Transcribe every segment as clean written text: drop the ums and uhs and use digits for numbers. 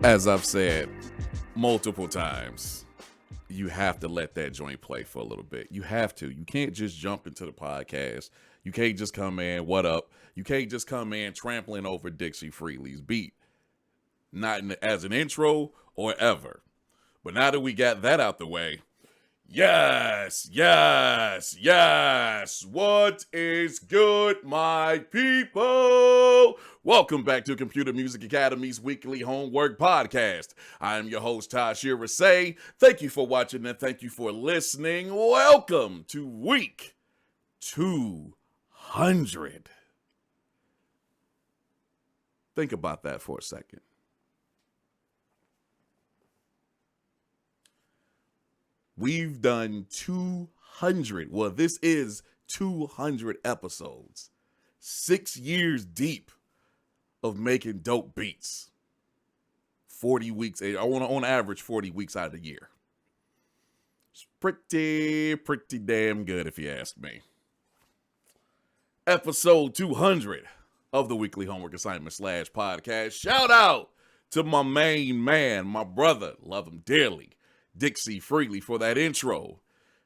As I've said multiple times, you have to let that joint play for a little bit. You have to. You can't just jump into the podcast. You can't just come in, what up? You can't just come in trampling over Dixie Freely's beat. Not as an intro or ever. But now that we got that out the way, yes. What is good, my people? Welcome back to Computer Music Academy's weekly homework podcast. I am your host, Tasherre Risay. Thank you for watching and thank you for listening. Welcome to week 200. Think about that for a second. We've done 200. Well, this is 200 episodes. 6 years deep of making dope beats. 40 weeks. I want on average 40 weeks out of the year. It's pretty damn good if you ask me. Episode 200 of the weekly homework assignment / podcast. Shout out to my main man, my brother. Love him dearly. Dixie Freely for that intro.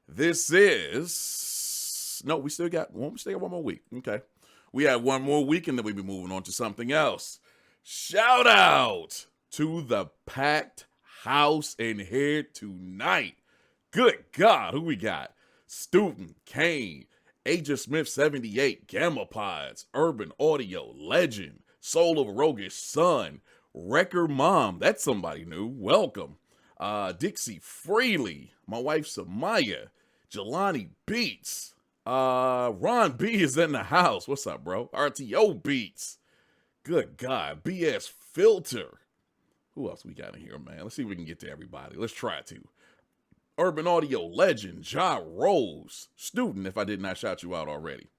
This is... No, we still got one more week. Okay. We have one more week and then we'll be moving on to something else. Shout out to the packed house in here tonight. Good God, who we got? Student, Kane, Aja Smith 78, Gamma Pods, Urban Audio, Legend, Soul of a Roguish Son, Record Mom, that's somebody new, welcome. Dixie Freely, my wife Samaya, Jelani Beats, Ron B is in the house. What's up, bro? RTO Beats. Good God, BS Filter. Who else we got in here, man? Let's see if we can get to everybody. Let's try to. Urban Audio Legend, Ja Rose, Student, if I did not shout you out already.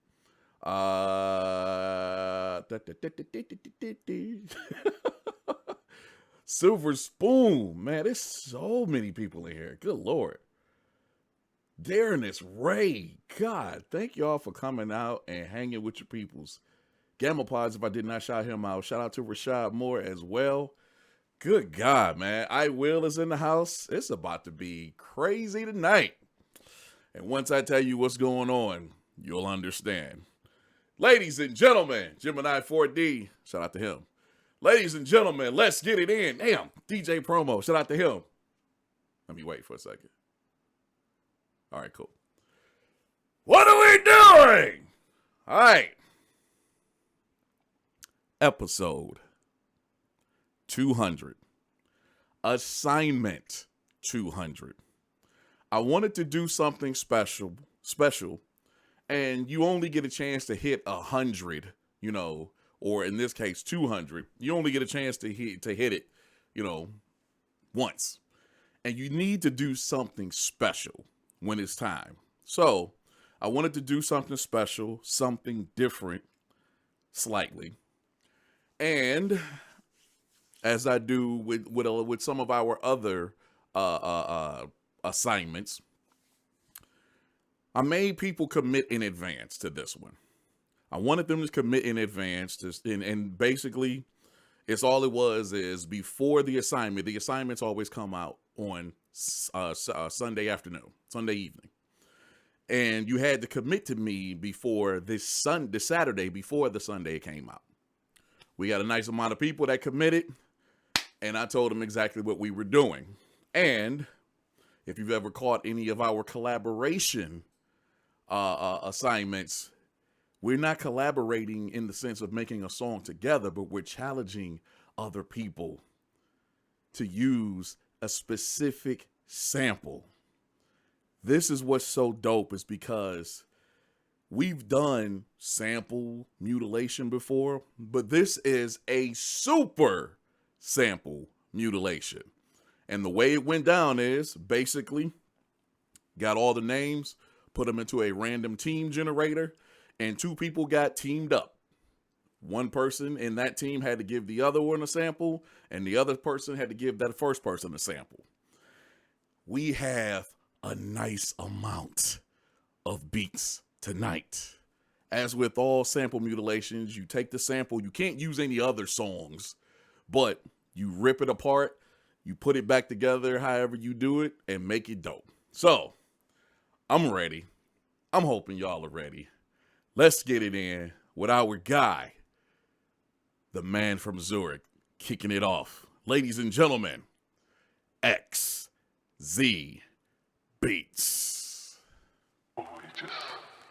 Silver Spoon, man, there's so many people in here. Good Lord. Darren is Ray. God, thank y'all for coming out and hanging with your peoples. Gamma Pods, if I did not shout him out. Shout out to Rashad Moore as well. Good God, man. I Will is in the house. It's about to be crazy tonight. And once I tell you what's going on, you'll understand. Ladies and gentlemen, Gemini 4D, shout out to him. Ladies and gentlemen, let's get it in. Damn, DJ Promo, shout out to him. Let me wait for a second. All right, cool. What are we doing? All right. Episode 200. Assignment 200. I wanted to do something special, and you only get a chance to hit 100, or in this case 200. You only get a chance to hit it, once. And you need to do something special when it's time. So I wanted to do something special, something different, slightly. And as I do with some of our other assignments, I made people commit in advance to this one. I wanted them to commit in advance, and basically, it's all it was is before the assignment. The assignments always come out on Sunday afternoon, Sunday evening, and you had to commit to me before this Saturday before the Sunday came out. We got a nice amount of people that committed, and I told them exactly what we were doing. And if you've ever caught any of our collaboration assignments, we're not collaborating in the sense of making a song together, but we're challenging other people to use a specific sample. This is what's so dope, is because we've done sample mutilation before, but this is a super sample mutilation. And the way it went down is basically got all the names, put them into a random team generator, and two people got teamed up. One person in that team had to give the other one a sample, and the other person had to give that first person a sample. We have a nice amount of beats tonight. As with all sample mutilations, you take the sample, you can't use any other songs, but You rip it apart, you put it back together however you do it, and make it dope. So, I'm ready. I'm hoping y'all are ready. Let's get it in with our guy, the man from Zurich, kicking it off. Ladies and gentlemen, XZ Beats. Oh, you just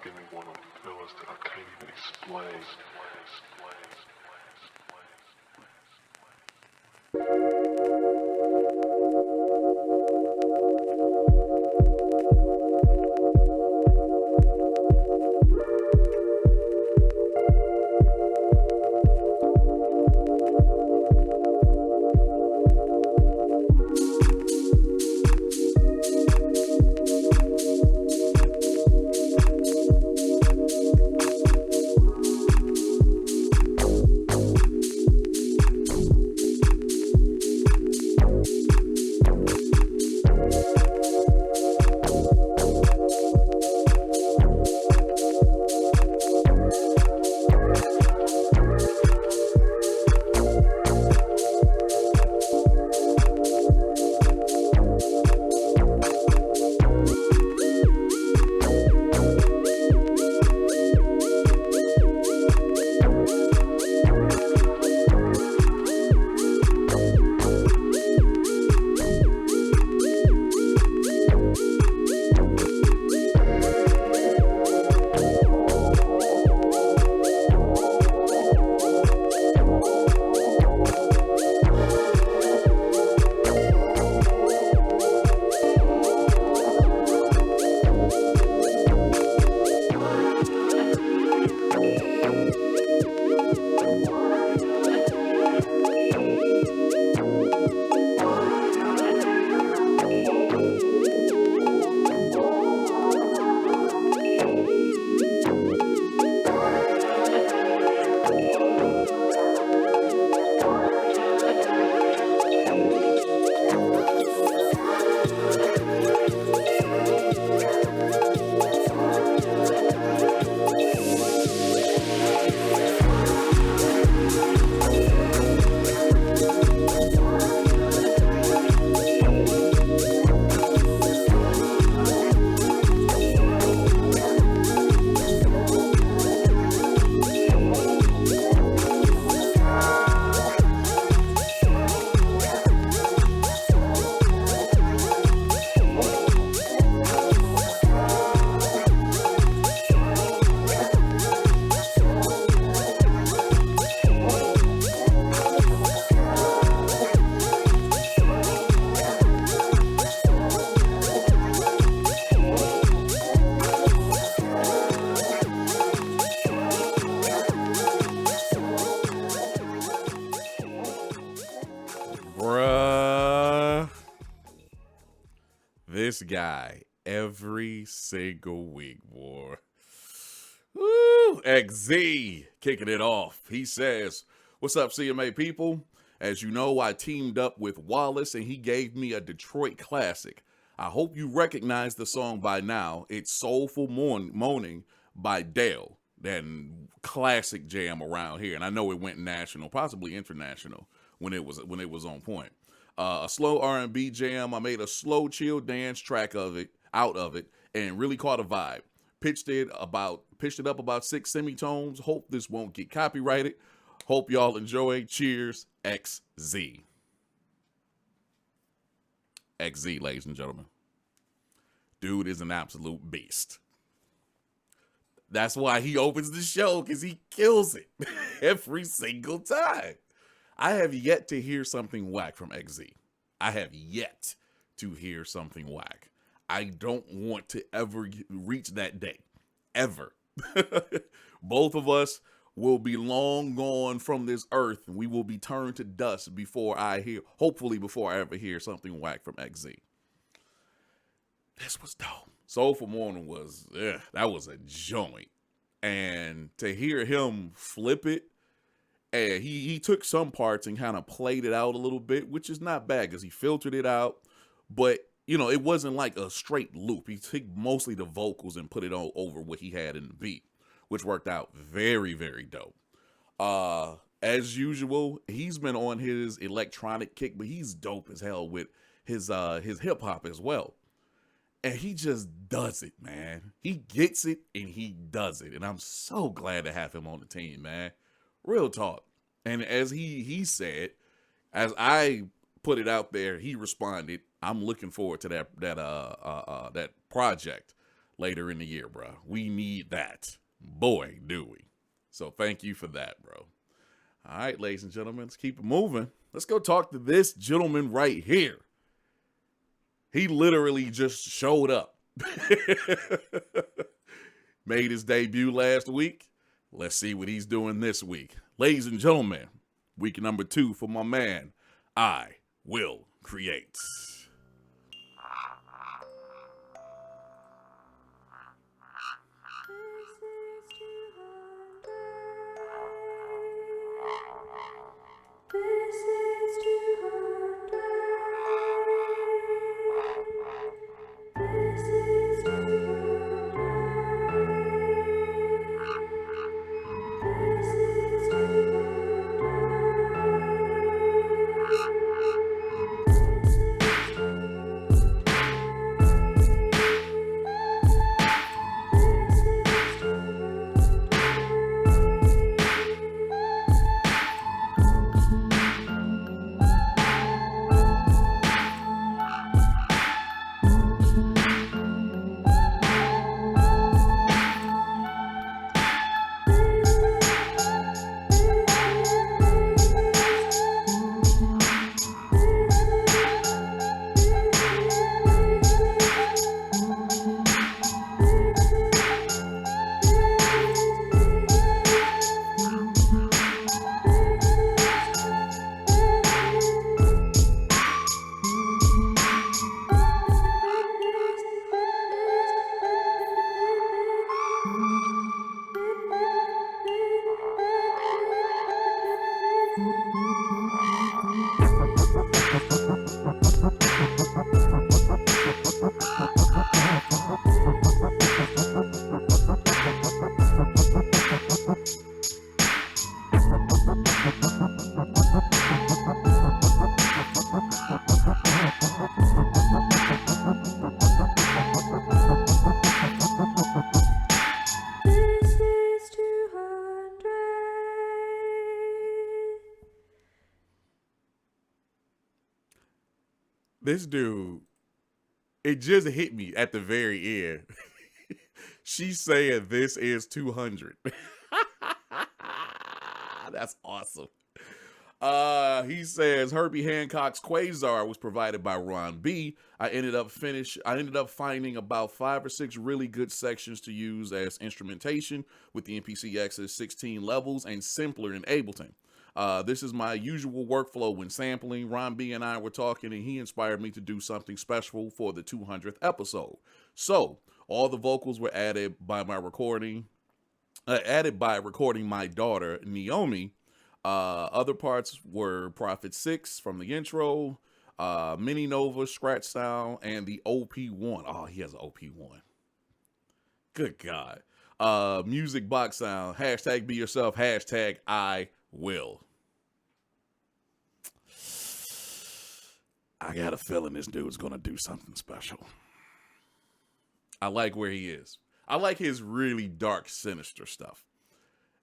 give me one of them feelings that I can't even explain. Bruh. This guy, every single week, boy. Woo! XZ kicking it off. He says, "What's up, CMA people? As you know, I teamed up with Wallace and he gave me a Detroit classic. I hope you recognize the song by now. It's Soulful Moaning by Dale. That classic jam around here. And I know it went national, possibly international, when it was on point. A slow R&B jam. I made a slow chill dance track out of it, and really caught a vibe. Pitched it up about 6 semitones. Hope this won't get copyrighted. Hope y'all enjoy. Cheers, XZ." XZ, ladies and gentlemen. Dude is an absolute beast. That's why he opens the show, because he kills it every single time. I have yet to hear something whack from XZ. I have yet to hear something whack. I don't want to ever reach that day. Ever. Both of us will be long gone from this earth, and we will be turned to dust hopefully before I ever hear something whack from XZ. This was dope. Soulful Morning that was a joint. And to hear him flip it, and he took some parts and kind of played it out a little bit, which is not bad because he filtered it out. But, it wasn't like a straight loop. He took mostly the vocals and put it over what he had in the beat, which worked out very, very dope. as usual, he's been on his electronic kick, but he's dope as hell with his hip hop as well. And he just does it, man. He gets it and he does it. And I'm so glad to have him on the team, man. Real talk. And as he said, as I put it out there, he responded, I'm looking forward to that project later in the year, bro. We need that. Boy, do we. So thank you for that, bro. All right, ladies and gentlemen, let's keep it moving. Let's go talk to this gentleman right here. He literally just showed up. Made his debut last week. Let's see what he's doing this week. Ladies and gentlemen, week number 2 for my man, I Will Create. This dude, it just hit me at the very end. She said this is 200. That's awesome. He says Herbie Hancock's Quasar was provided by Ron B. I ended up finding about 5 or 6 really good sections to use as instrumentation with the MPCX's 16 levels and simpler in Ableton. This is my usual workflow when sampling. Ron B and I were talking and he inspired me to do something special for the 200th episode. So all the vocals were added by recording my daughter, Naomi. Other parts were Prophet 6 from the intro, Mini Nova, Scratch Sound, and the OP1. Oh, he has an OP1. Good God. Music box sound, hashtag be yourself, hashtag I will. I got a feeling this dude's going to do something special. I like where he is. I like his really dark, sinister stuff.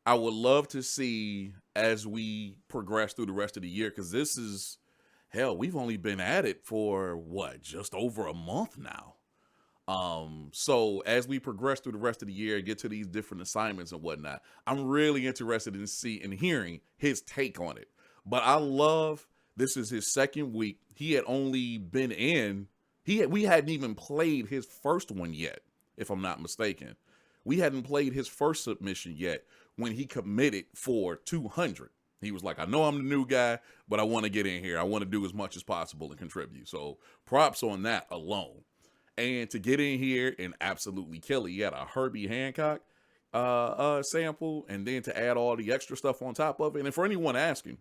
I would love to see as we progress through the rest of the year, because this is, hell, we've only been at it for, just over a month now. So as we progress through the rest of the year, get to these different assignments and whatnot, I'm really interested in hearing his take on it. But I love, this is his second week. He had only been in, we hadn't even played his first one yet, if I'm not mistaken. We hadn't played his first submission yet when he committed for 200. He was like, I know I'm the new guy, but I want to get in here. I want to do as much as possible and contribute. So props on that alone. And to get in here and absolutely kill it, he had a Herbie Hancock sample, and then to add all the extra stuff on top of it. And for anyone asking,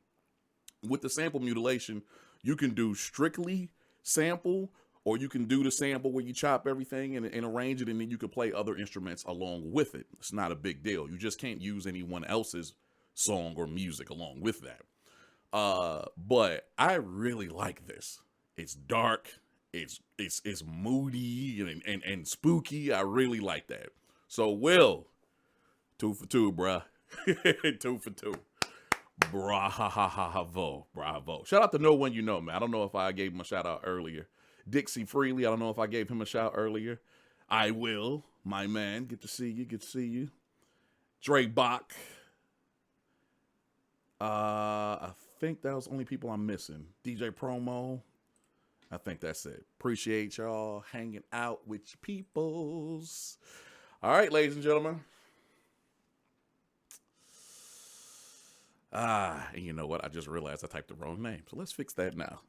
with the sample mutilation, you can do strictly sample, or you can do the sample where you chop everything and arrange it, and then you can play other instruments along with it. It's not a big deal. You just can't use anyone else's song or music along with that. But I really like this. It's dark. It's moody and spooky. I really like that. So Will, 2 for 2, bruh. 2 for 2. Bravo. Shout out to No One You Know, man. I don't know if I gave him a shout out earlier. Dixie Freely, I don't know if I gave him a shout earlier. I will, my man. Good to see you. Dre Bach. I think that was the only people I'm missing. DJ Promo. I think that's it. Appreciate y'all hanging out with your peoples. All right, ladies and gentlemen. And you know what? I just realized I typed the wrong name. So let's fix that now.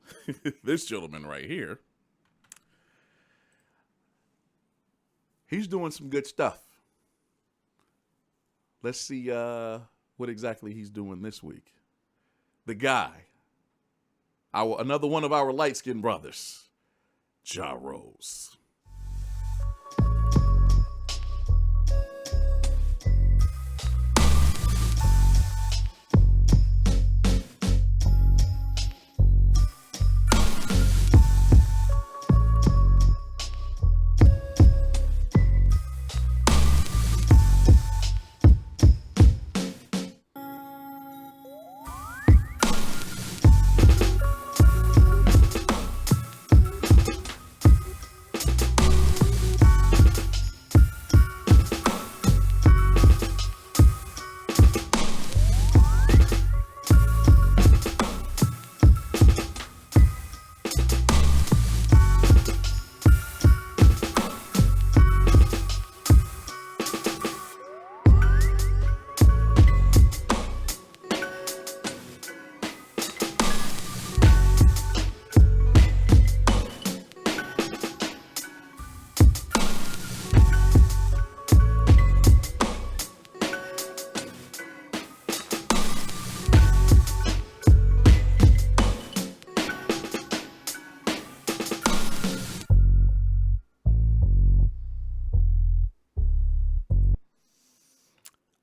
This gentleman right here, he's doing some good stuff. Let's see what exactly he's doing this week. The guy, another one of our light-skinned brothers, Ja Rose.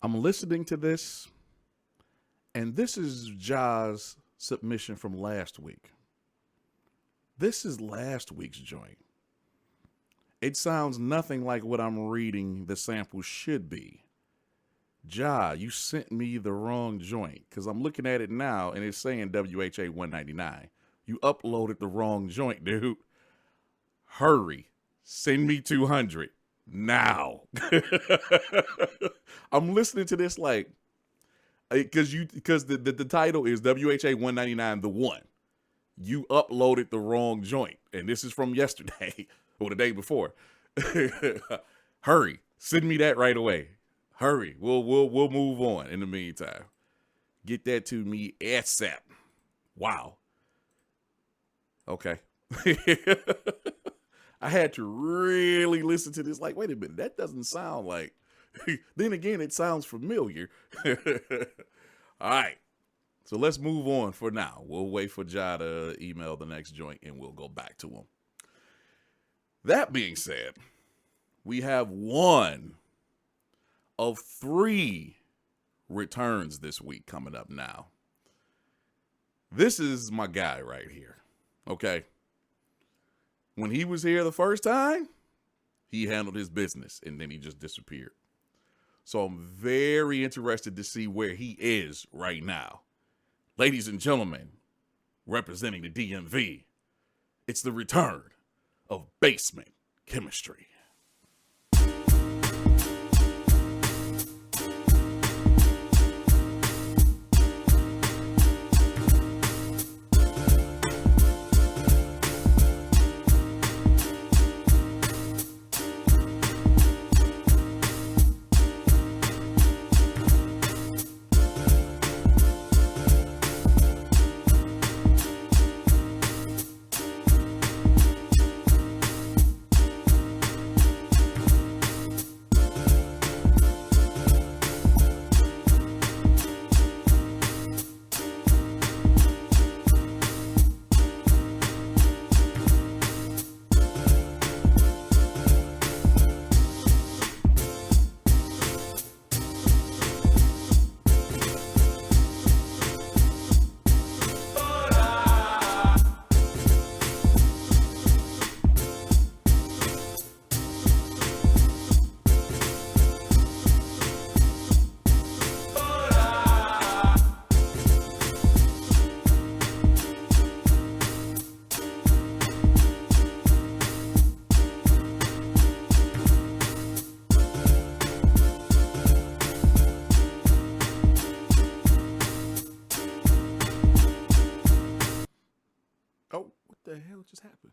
I'm listening to this, and this is Ja's submission from last week. This is last week's joint. It sounds nothing like what I'm reading the sample should be. Ja, you sent me the wrong joint, because I'm looking at it now, and it's saying WHA 199. You uploaded the wrong joint, dude. Hurry. Send me 200. Now. I'm listening to this like, because the title is WHA 199 the one. You uploaded the wrong joint, and this is from yesterday or the day before. Hurry, send me that right away. Hurry, we'll move on. In the meantime, get that to me ASAP. Wow. Okay. I had to really listen to this. Like, wait a minute, that doesn't sound like. Then again, it sounds familiar. All right. So let's move on for now. We'll wait for Ja to email the next joint and we'll go back to him. That being said, we have one of 3 returns this week coming up now. This is my guy right here. Okay. When he was here the first time, he handled his business and then he just disappeared. So I'm very interested to see where he is right now. Ladies and gentlemen, representing the DMV, it's the return of Basement Chemistry. the hell just happened?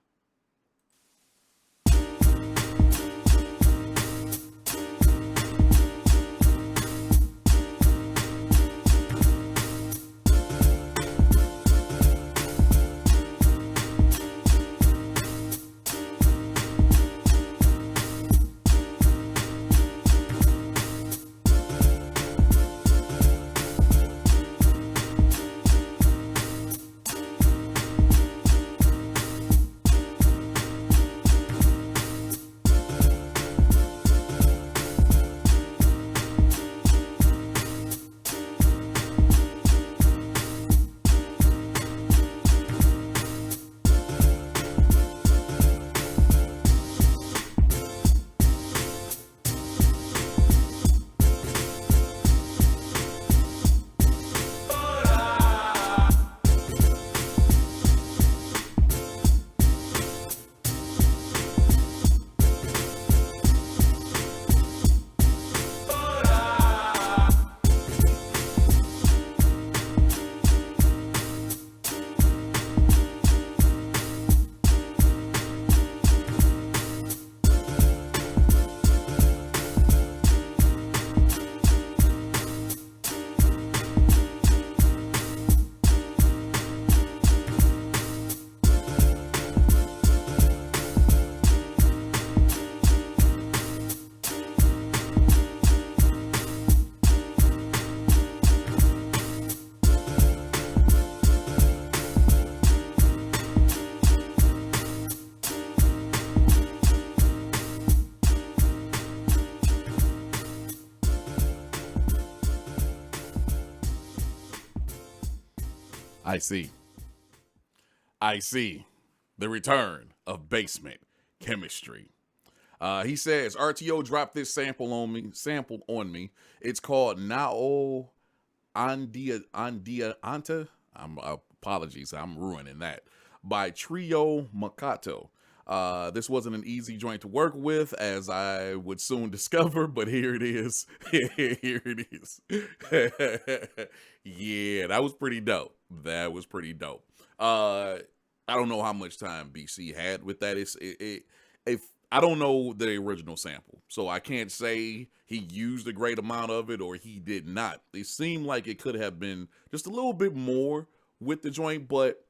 I see the return of basement chemistry. He says RTO dropped this sample on me. It's called Nao Andia Anta. Apologies, I'm ruining that. By Trio Makato. This wasn't an easy joint to work with, as I would soon discover, but here it is. Here it is. Yeah, that was pretty dope. I don't know how much time BC had with that. If I don't know the original sample, so I can't say he used a great amount of it or he did not. It seemed like it could have been just a little bit more with the joint, but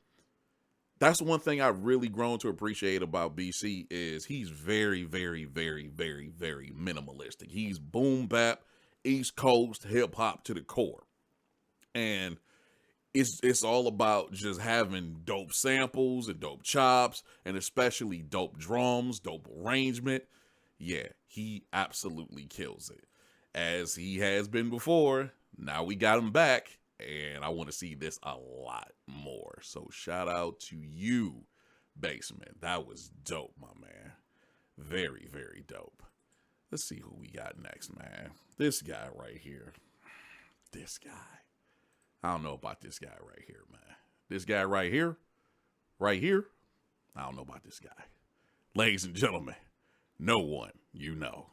that's one thing I've really grown to appreciate about BC is he's very, very, very, very, very minimalistic. He's boom bap, East Coast hip hop to the core. And it's all about just having dope samples and dope chops and especially dope drums, dope arrangement. Yeah, he absolutely kills it. As he has been before, now we got him back. And I want to see this a lot more. So shout out to you, Basement. That was dope, my man. Very, very dope. Let's see who we got next, man. This guy right here. This guy. I don't know about this guy right here, man. This guy right here. Right here. I don't know about this guy. Ladies and gentlemen, no one you know.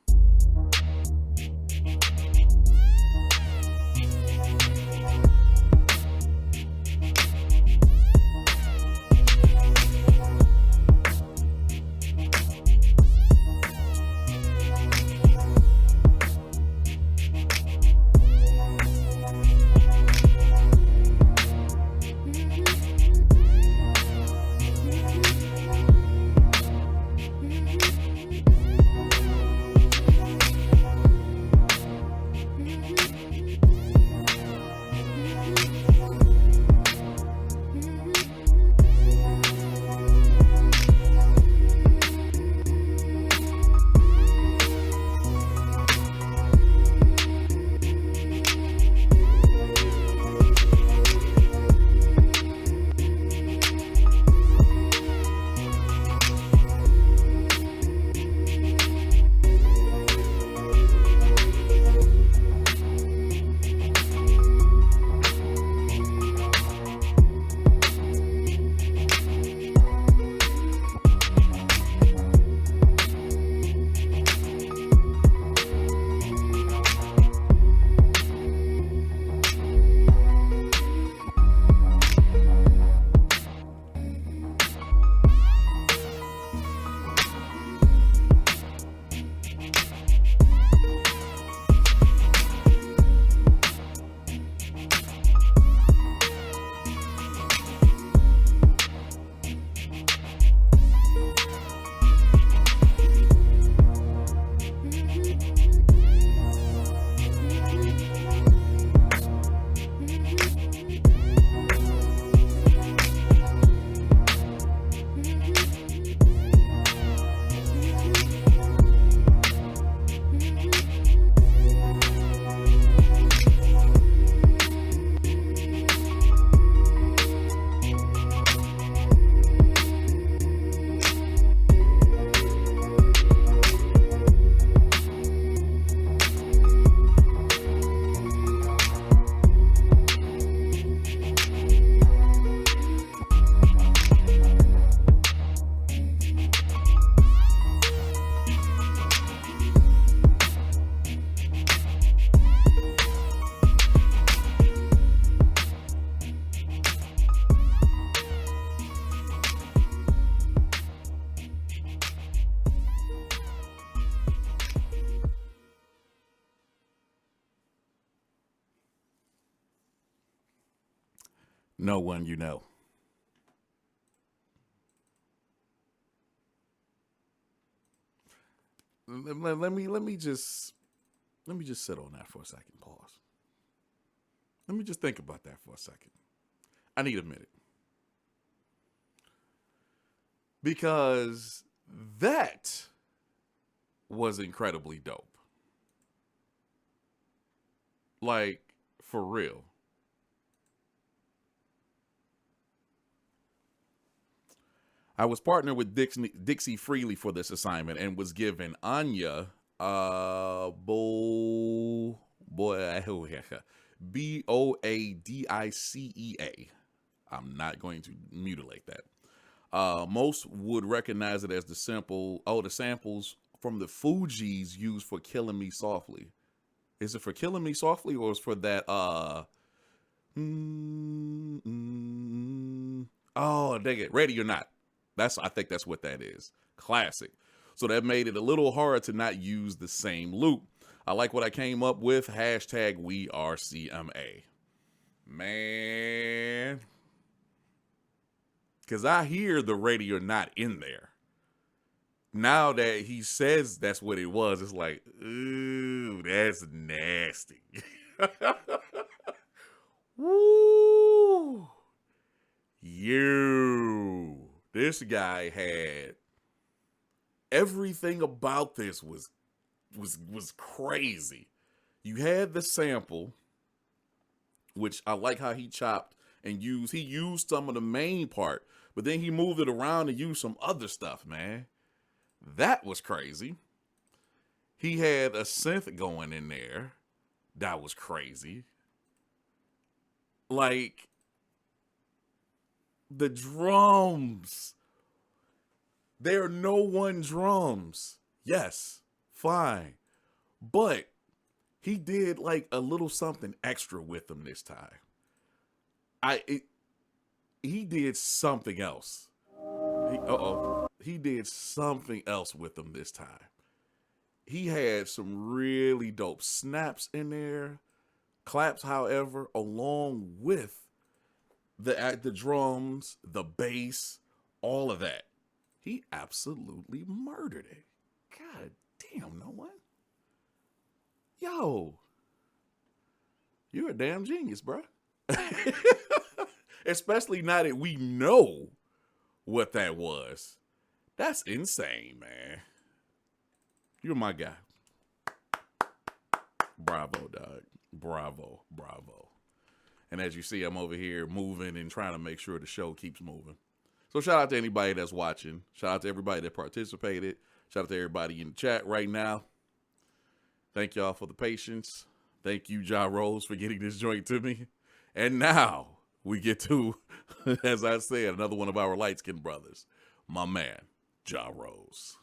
No one you know. Let me just sit on that for a second. Pause. Let me just think about that for a second. I need a minute. Because that was incredibly dope. Like, for real. I was partnered with Dixie Freely for this assignment and was given Anya, boy, Boadicea. I'm not going to mutilate that. Most would recognize it as the the samples from the Fugees used for Killing Me Softly. Is it for Killing Me Softly or is it for that, oh, dang it, Ready or Not. I think that's what that is. Classic. So that made it a little hard to not use the same loop. I like what I came up with. Hashtag we are CMA. Man. Because I hear the Ready or Not in there. Now that he says that's what it was, it's like, ooh, that's nasty. Woo. This guy had everything about this was crazy. You had the sample, which I like how he chopped and used some of the main part, but then he moved it around and used some other stuff, man. That was crazy. He had a synth going in there. That was crazy. Like, the drums. They're no one drums. Yes, fine. But he did like a little something extra with them this time. He did something else. He did something else with them this time. He had some really dope snaps in there. Claps, however, along with the drums, the bass, all of that. He absolutely murdered it. God damn, no one. Yo, you're a damn genius, bro. Especially now that we know what that was. That's insane, man. You're my guy. Bravo, dog. Bravo. And as you see, I'm over here moving and trying to make sure the show keeps moving. So shout out to anybody that's watching. Shout out to everybody that participated. Shout out to everybody in the chat right now. Thank y'all for the patience. Thank you, Ja Rose, for getting this joint to me. And now we get to, as I said, another one of our light-skinned brothers, my man, Ja Rose.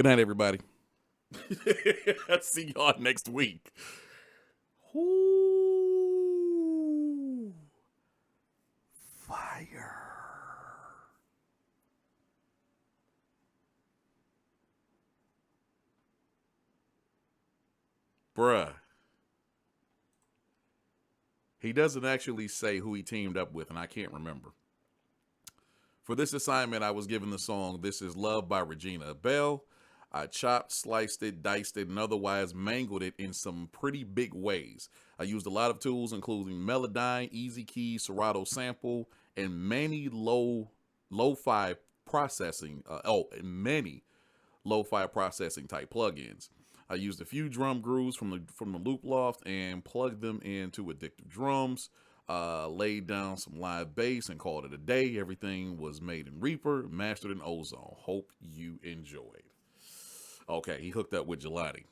Good night, everybody. See y'all next week. Ooh. Fire. Bruh. He doesn't actually say who he teamed up with, and I can't remember. For this assignment, I was given the song This Is Love by Regina Belle. I chopped, sliced it, diced it, and otherwise mangled it in some pretty big ways. I used a lot of tools, including Melodyne, Easy Key, Serato Sample, and many lo-fi processing. Many lo-fi processing type plugins. I used a few drum grooves from the Loop Loft and plugged them into Addictive Drums. Laid down some live bass and called it a day. Everything was made in Reaper, mastered in Ozone. Hope you enjoyed. Okay, he hooked up with Jelani.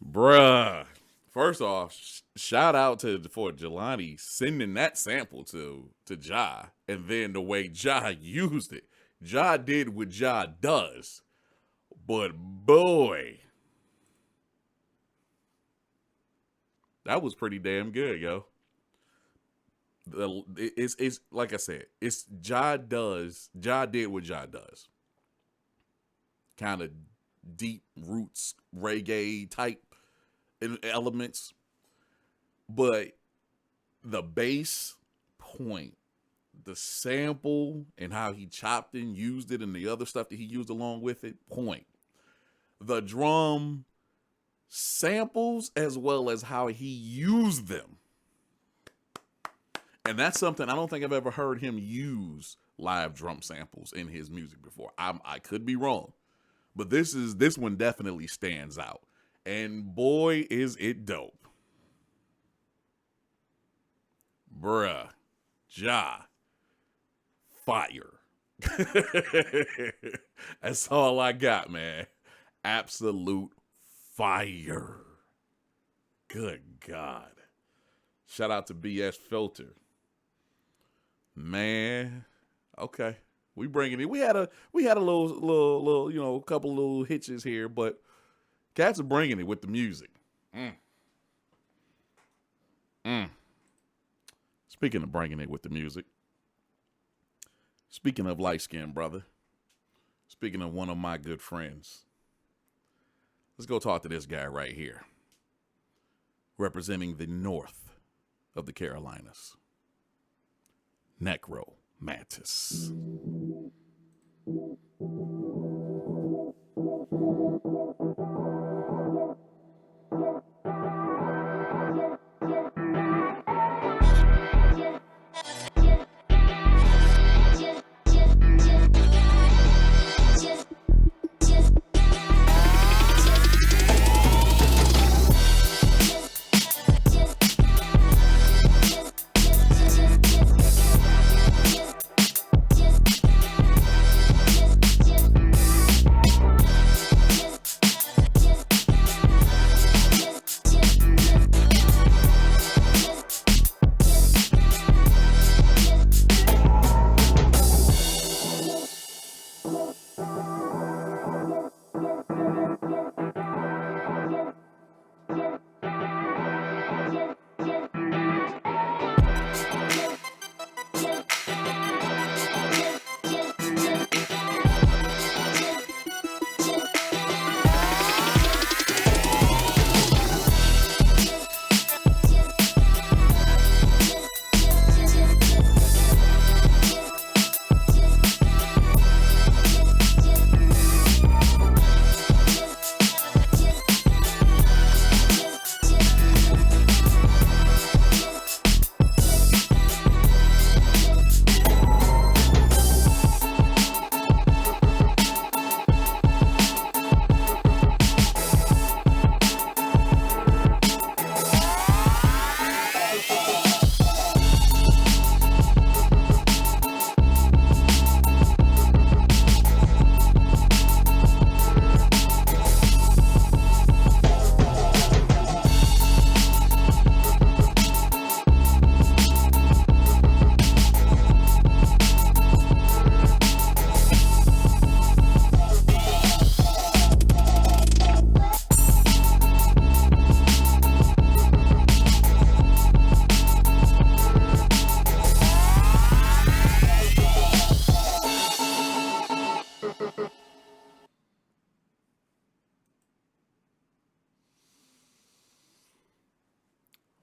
Bruh. First off, shout out for Jelani sending that sample to Ja, and then the way Ja used it. Ja did what Ja does, but boy, that was pretty damn good, yo. It's like I said, it's Ja did what Ja does. Kind of deep roots, reggae type elements. But the bass point, the sample, and how he chopped and used it, and the other stuff that he used along with it, point. The drum samples as well as how he used them. And that's something I don't think I've ever heard him use live drum samples in his music before. I could be wrong, but this one definitely stands out. And boy, is it dope. Bruh. Ja. Fire. That's all I got, man. Absolute fire. Good God. Shout out to BS Filter. Man. Okay. We bringing it. We had a little, a couple little hitches here, but cats are bringing it with the music. Speaking of bringing it with the music. Speaking of light-skinned brother. Speaking of one of my good friends. Let's go talk to this guy right here. Representing the north of the Carolinas. Necro Mantis.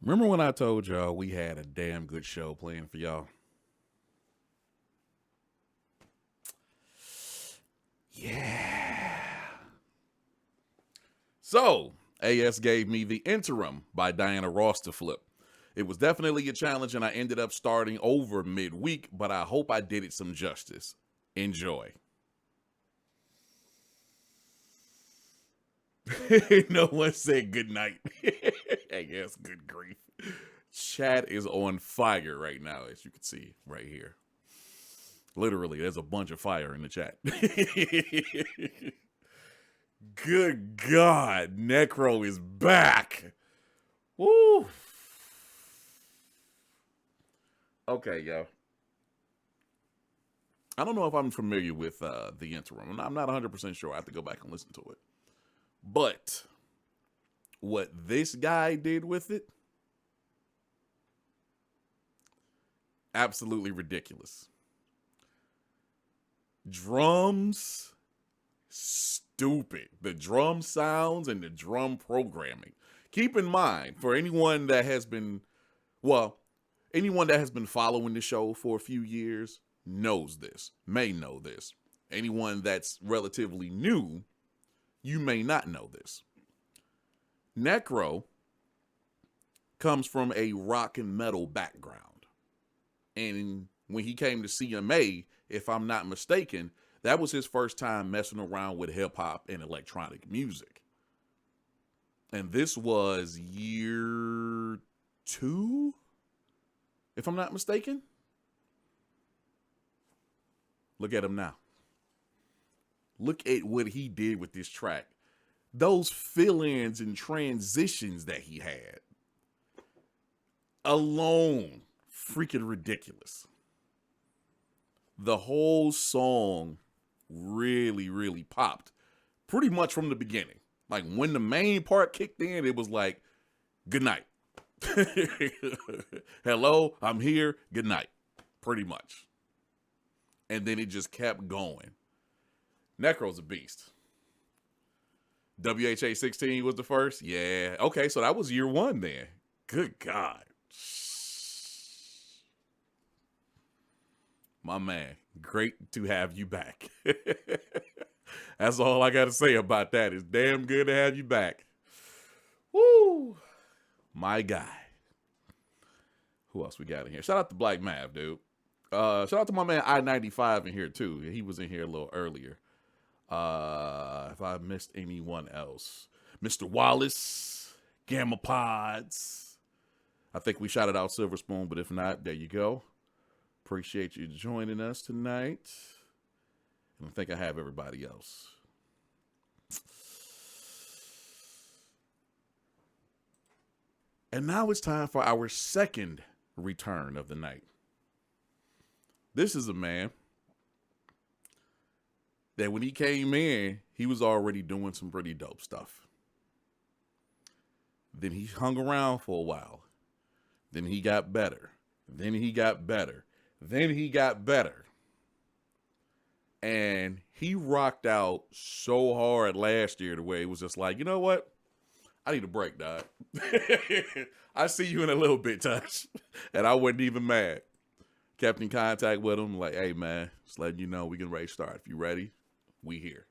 Remember when I told y'all we had a damn good show playing for y'all? Yeah. So, AS gave me The Interim by Diana Ross to flip. It was definitely a challenge, and I ended up starting over midweek, but I hope I did it some justice. Enjoy. No one said good night. I guess, good grief. Chat is on fire right now, as you can see right here. Literally, there's a bunch of fire in the chat. Good God, Necro is back. Woo. Okay, yo. I don't know if I'm familiar with The Interim. I'm not 100% sure. I have to go back and listen to it. But what this guy did with it, absolutely ridiculous. Drums, stupid. The drum sounds and the drum programming. Keep in mind, for anyone that has been following the show for a few years knows this, may know this. Anyone that's relatively new, you may not know this. Necro comes from a rock and metal background. And when he came to CMA, if I'm not mistaken, that was his first time messing around with hip hop and electronic music. And this was year 2, if I'm not mistaken. Look at him now. Look at what he did with this track. Those fill-ins and transitions that he had alone, freaking ridiculous. The whole song really, really popped pretty much from the beginning. Like when the main part kicked in, it was like, good night. Hello, I'm here. Good night. Pretty much. And then it just kept going. Necro's a beast. WHA 16 was the first? Yeah. Okay, so that was year 1 then. Good God. My man, great to have you back. That's all I got to say about that. It's damn good to have you back. Woo. My guy. Who else we got in here? Shout out to Black Mav, dude. Shout out to my man I-95 in here, too. He was in here a little earlier. If I missed anyone else. Mr. Wallace, Gamma Pods. I think we shouted out Silver Spoon, but if not, there you go. Appreciate you joining us tonight. And I think I have everybody else. And now it's time for our second return of the night. This is a man that when he came in, he was already doing some pretty dope stuff. Then he hung around for a while. Then he got better. Then he got better. Then he got better. And he rocked out so hard last year the way it was just like, you know what? I need a break, dog. I see you in a little bit, Touch. And I wasn't even mad. Kept in contact with him, like, hey, man, just letting you know we can ready to start. If you ready, we here.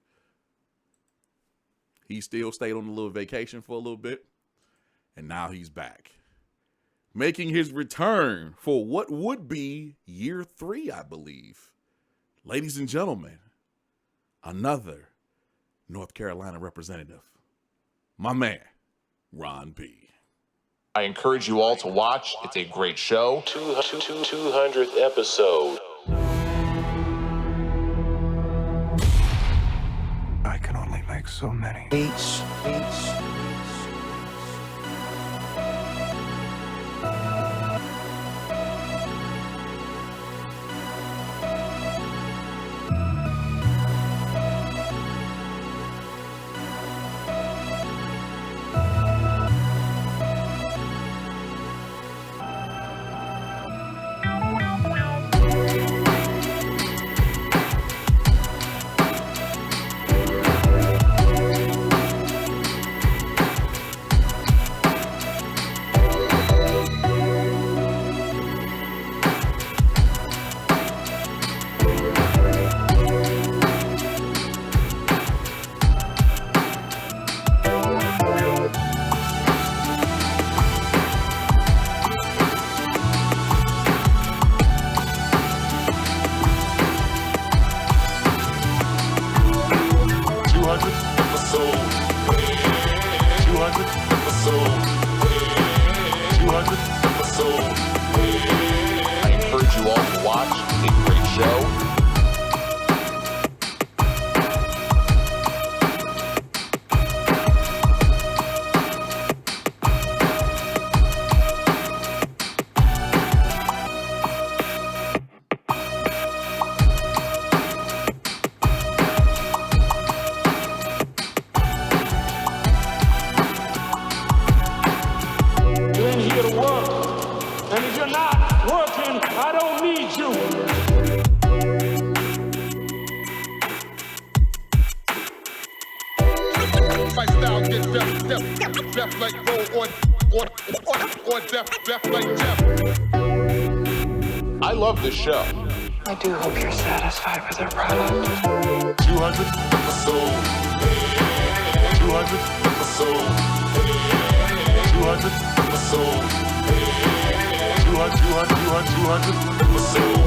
He still stayed on a little vacation for a little bit. And now he's back. Making his return for what would be year 3, I believe. Ladies and gentlemen, another North Carolina representative. My man, Ron B. I encourage you all to watch. It's a great show. 200th episode. I can only make so many. Beats. show. You're in here to work. And if you're not working, I don't need you. My style gets deaf like roll or deaf like Jeff. I love this show. I do hope you're satisfied with our product. 200 episode. 200 episode. 200 episode. 200 episode.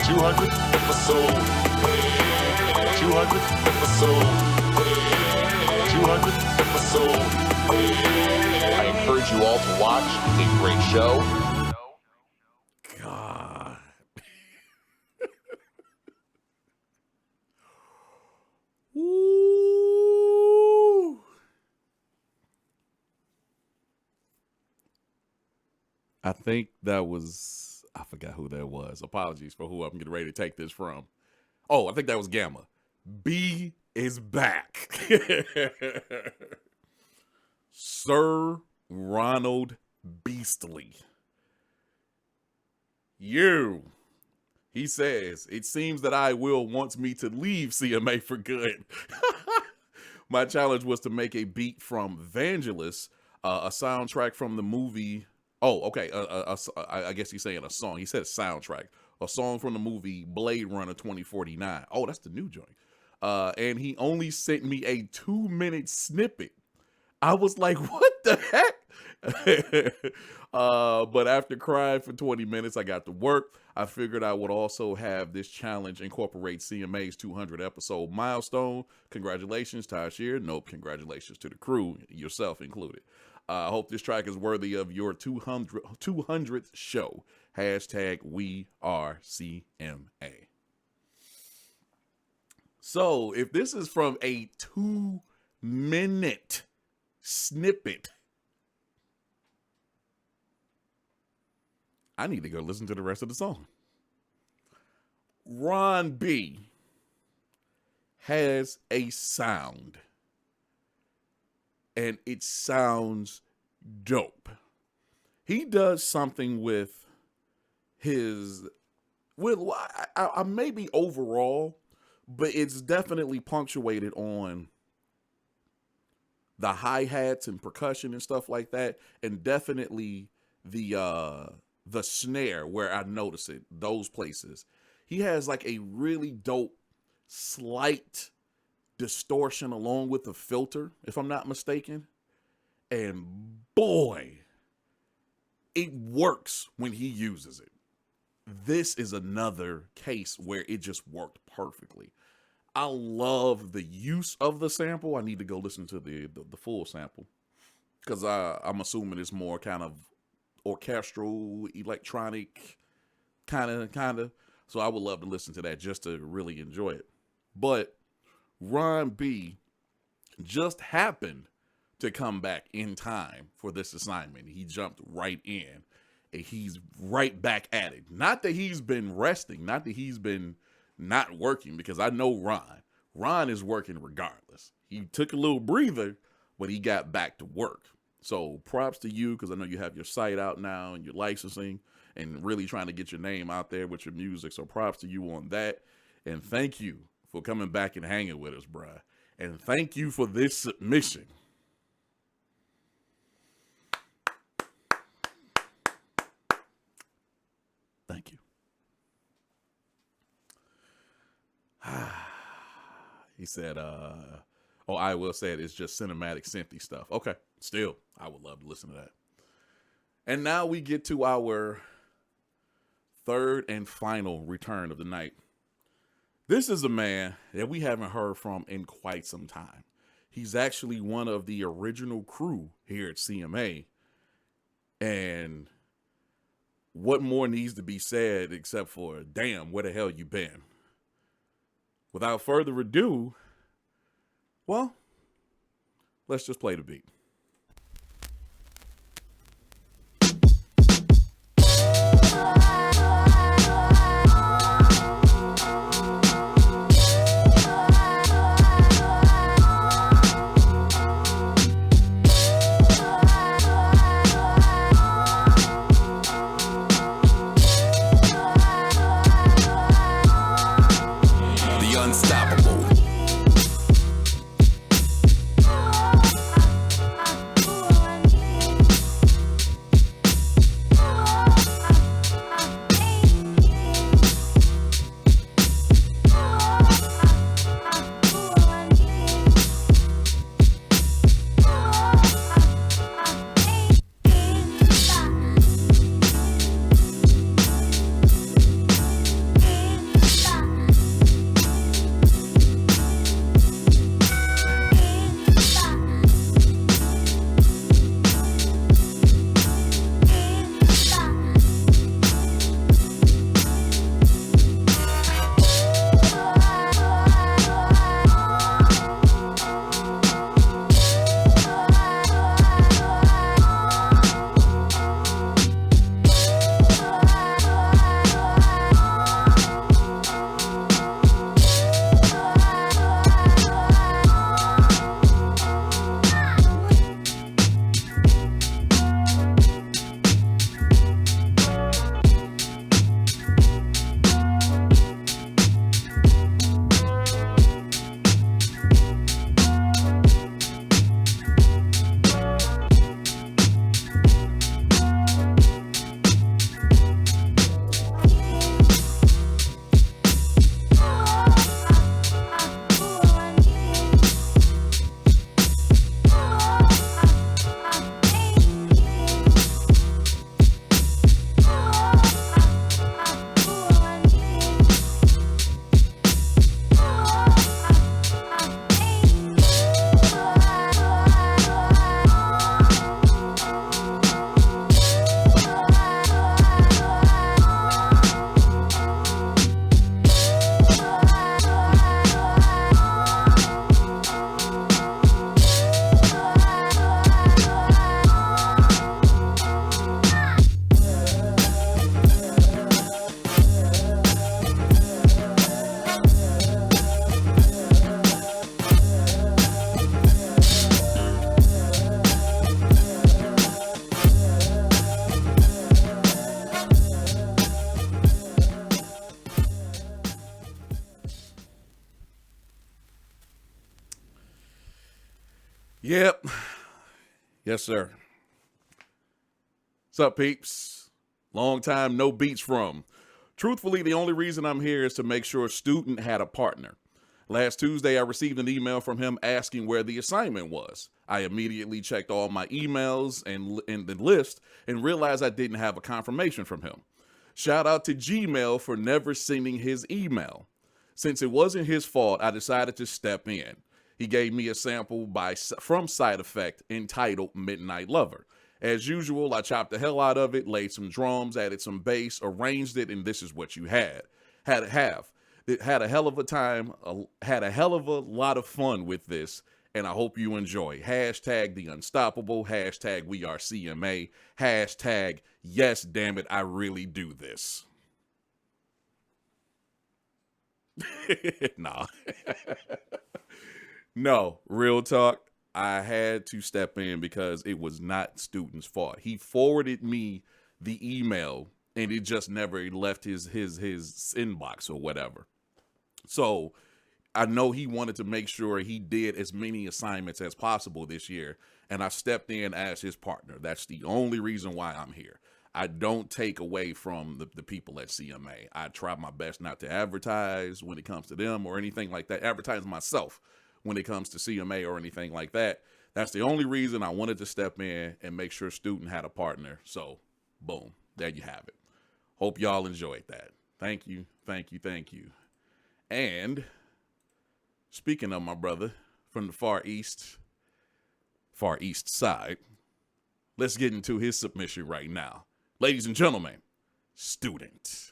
200 episode. 200 episode. 200 episode. I encourage you all to watch. It's a great show. God. Woo. I think that was, I forgot who that was. Apologies for who I'm getting ready to take this from. Oh, I think that was Gamma. B is back. Sir Ronald Beastly. He says, it seems that I Will wants me to leave CMA for good. My challenge was to make a beat from Vangelis, a soundtrack from the movie. Oh, okay. I guess he's saying a song. He said soundtrack. A song from the movie Blade Runner 2049. Oh, that's the new joint. And he only sent me a 2-minute snippet. I was like, what the heck? But after crying for 20 minutes, I got to work. I figured I would also have this challenge incorporate CMA's 200 episode milestone. Congratulations, Tasherre. Nope, congratulations to the crew, yourself included. I hope this track is worthy of your 200th show. Hashtag we are CMA. So if this is from a 2-minute snippet, I need to go listen to the rest of the song. Ron B has a sound, and it sounds dope. He does something with his, I maybe overall, but it's definitely punctuated on the hi-hats and percussion and stuff like that, and definitely the snare where I notice it, those places. He has like a really dope slight distortion along with the filter, if I'm not mistaken. And boy, it works when he uses it. This is another case where it just worked perfectly. I love the use of the sample. I need to go listen to the full sample because I'm assuming it's more kind of orchestral, electronic, kind of. So I would love to listen to that just to really enjoy it. But Ron B just happened to come back in time for this assignment. He jumped right in, and he's right back at it. Not that he's been resting, not that he's been not working, because I know Ron. Ron is working regardless. He took a little breather, but he got back to work. So props to you, because I know you have your site out now and your licensing and really trying to get your name out there with your music. So props to you on that. And thank you for coming back and hanging with us, bruh. And thank you for this submission. Thank you. He said, oh, I will say it's just cinematic synthy stuff. Okay, still, I would love to listen to that. And now we get to our third and final return of the night. This is a man that we haven't heard from in quite some time. He's actually one of the original crew here at CMA. And what more needs to be said except for, damn, where the hell you been? Without further ado, well, let's just play the beat. Yep. Yes, sir. What's up, peeps? Long time no beats from. Truthfully, the only reason I'm here is to make sure a student had a partner. Last Tuesday, I received an email from him asking where the assignment was. I immediately checked all my emails and the list and realized I didn't have a confirmation from him. Shout out to Gmail for never sending his email. Since it wasn't his fault, I decided to step in. He gave me a sample from Side Effect entitled Midnight Lover. As usual, I chopped the hell out of it, laid some drums, added some bass, arranged it, and this is what you had. Had a hell of a time, had a hell of a lot of fun with this, and I hope you enjoy. Hashtag The Unstoppable, hashtag We Are CMA, hashtag Yes, damn it, I really do this. Nah. No, real talk. I had to step in because it was not student's fault. He forwarded me the email and it just never left his inbox or whatever. So I know he wanted to make sure he did as many assignments as possible this year, and I stepped in as his partner. That's the only reason why I'm here. I don't take away from the people at CMA. I try my best not to advertise when it comes to them or anything like that. Advertise myself when it comes to CMA or anything like that. That's the only reason I wanted to step in and make sure student had a partner. So, boom, there you have it. Hope y'all enjoyed that. Thank you, thank you, thank you. And speaking of my brother from the far east side, let's get into his submission right now. Ladies and gentlemen, student.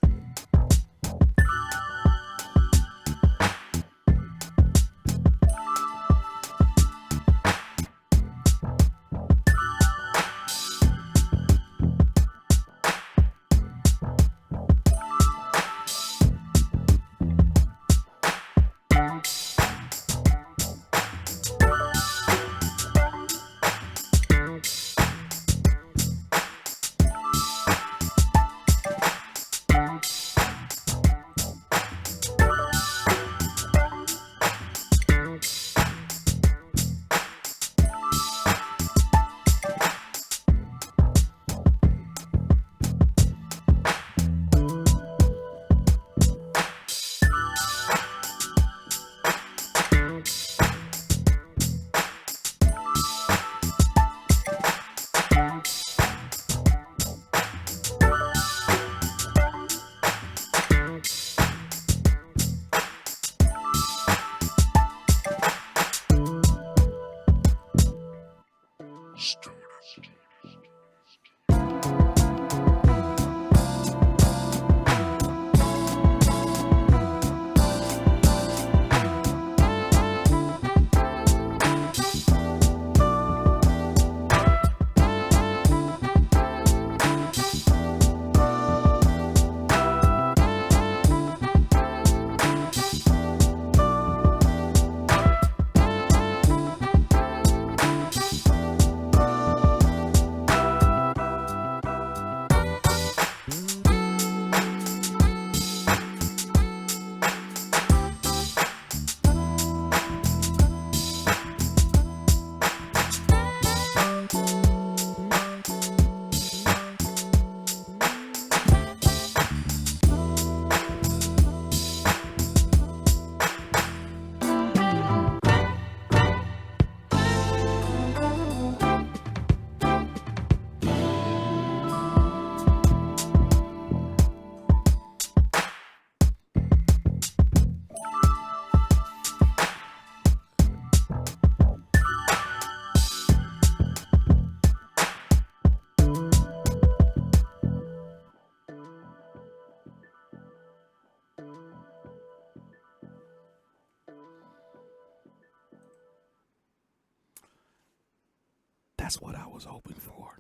That's what I was hoping for.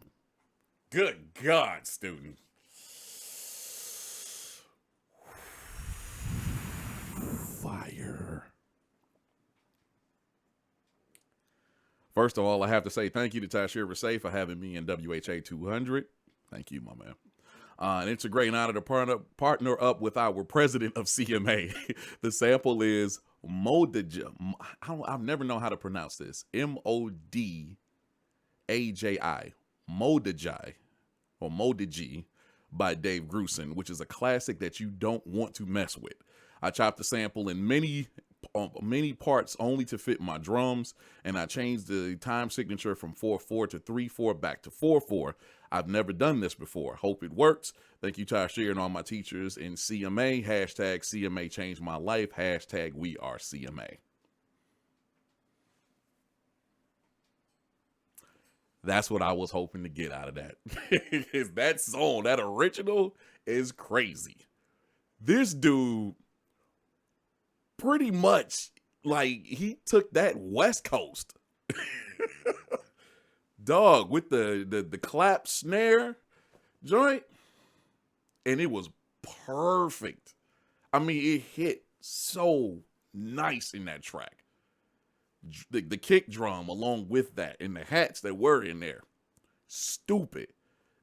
Good God, student. Fire. First of all, I have to say thank you to Tasherre Risay for having me in WHA 200. Thank you, my man. And it's a great honor to partner up with our president of CMA. The sample is Modiji. I've never known how to pronounce this. Modji. Modiji, or Modiji, by Dave Grusin, which is a classic that you don't want to mess with. I chopped the sample in many parts only to fit my drums, and I changed the time signature from 4/4 to 3/4 back to 4/4. I've never done this before. Hope it works. Thank you, Tasherre, and all my teachers in CMA. Hashtag CMA changed my life. Hashtag we are CMA. That's what I was hoping to get out of that. That song, that original, is crazy. This dude pretty much, like, he took that West Coast. Dog, with the clap snare joint, and it was perfect. I mean, it hit so nice in that track. The kick drum along with that, and the hats that were in there, stupid.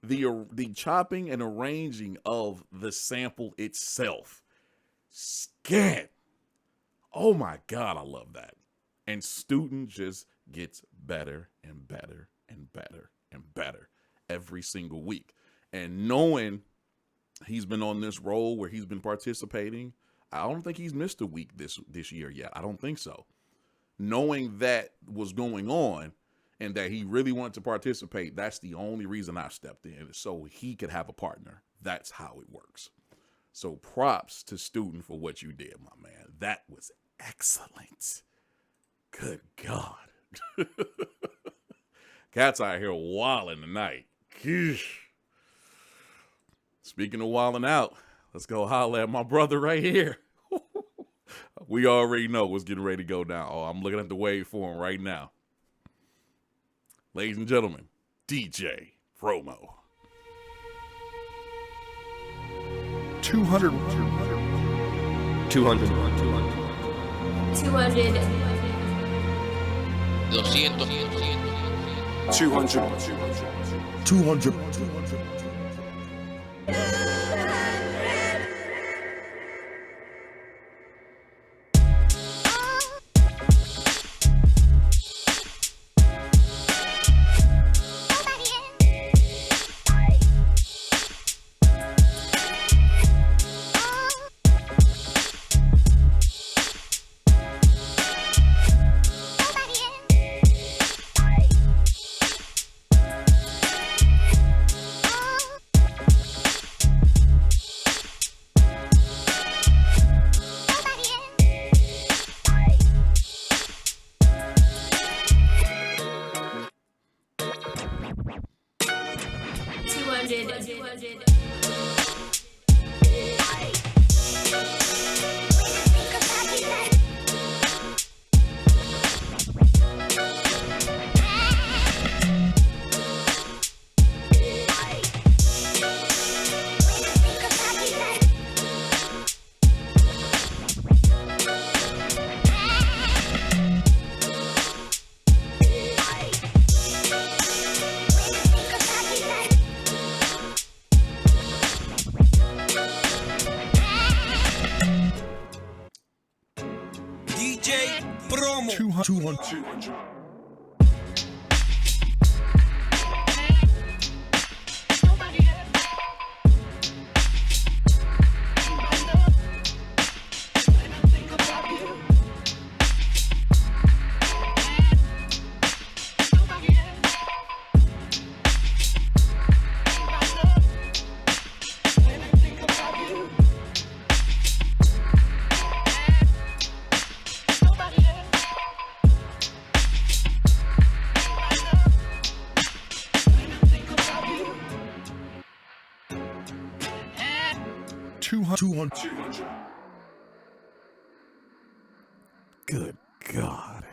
The chopping and arranging of the sample itself, scant. Oh my God, I love that. And Student just gets better and better and better and better every single week. And knowing he's been on this role where he's been participating, I don't think he's missed a week this year yet. I don't think so. Knowing that was going on and that he really wanted to participate, that's the only reason I stepped in, so he could have a partner. That's how it works. So props to Student for what you did, my man. That was excellent. Good God. Cats out here wilding tonight. Speaking of wilding out, let's go holler at my brother right here. We already know what's getting ready to go down. Oh, I'm looking at the wave for him right now. Ladies and gentlemen, DJ Promo. 200. 200. 200. Good God.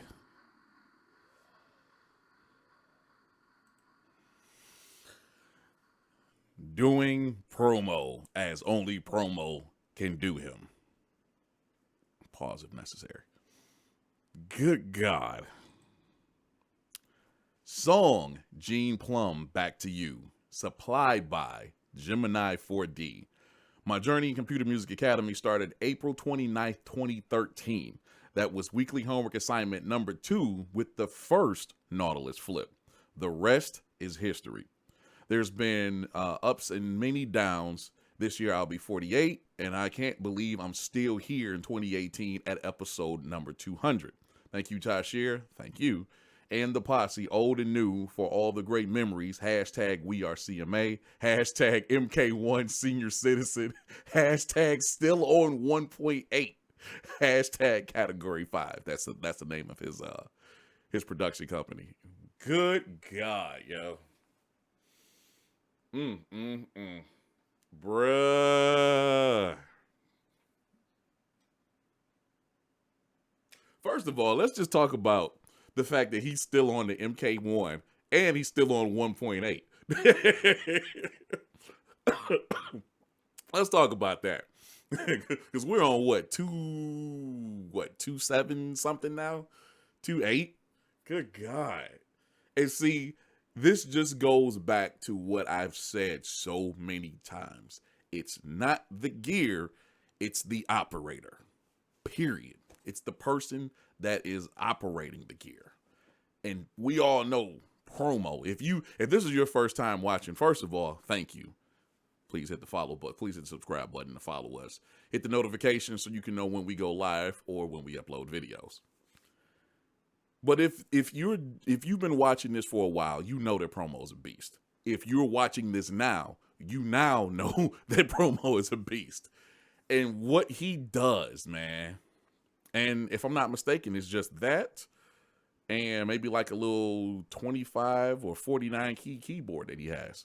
Doing promo as only promo can do him. Pause if necessary. Good God. Song Gene Plum, Back to You. Supplied by Gemini 4D. My journey in Computer Music Academy started April 29th, 2013. That was weekly homework assignment number 2 with the first Nautilus flip. The rest is history. There's been ups and many downs. This year I'll be 48, and I can't believe I'm still here in 2018 at episode number 200. Thank you, Tasherre. Thank you. And the posse, old and new, for all the great memories. Hashtag We Are CMA. Hashtag MK1 Senior Citizen. Hashtag Still on 1.8. Hashtag Category 5. That's the name of his production company. Good God, yo. Bruh. First of all, let's just talk about the fact that he's still on the MK1 and he's still on 1.8. Let's talk about that. Because we're on 2.7 something now? 2.8? Good God. And see, this just goes back to what I've said so many times. It's not the gear, it's the operator. Period. It's the person that is operating the gear. And we all know promo. If this is your first time watching, first of all, thank you. Please hit the follow button. Please hit the subscribe button to follow us. Hit the notification so you can know when we go live or when we upload videos. But if you've been watching this for a while, you know that promo is a beast. If you're watching this now, you now know that promo is a beast. And what he does, man. And if I'm not mistaken, it's just that and maybe like a little 25 or 49 key keyboard that he has.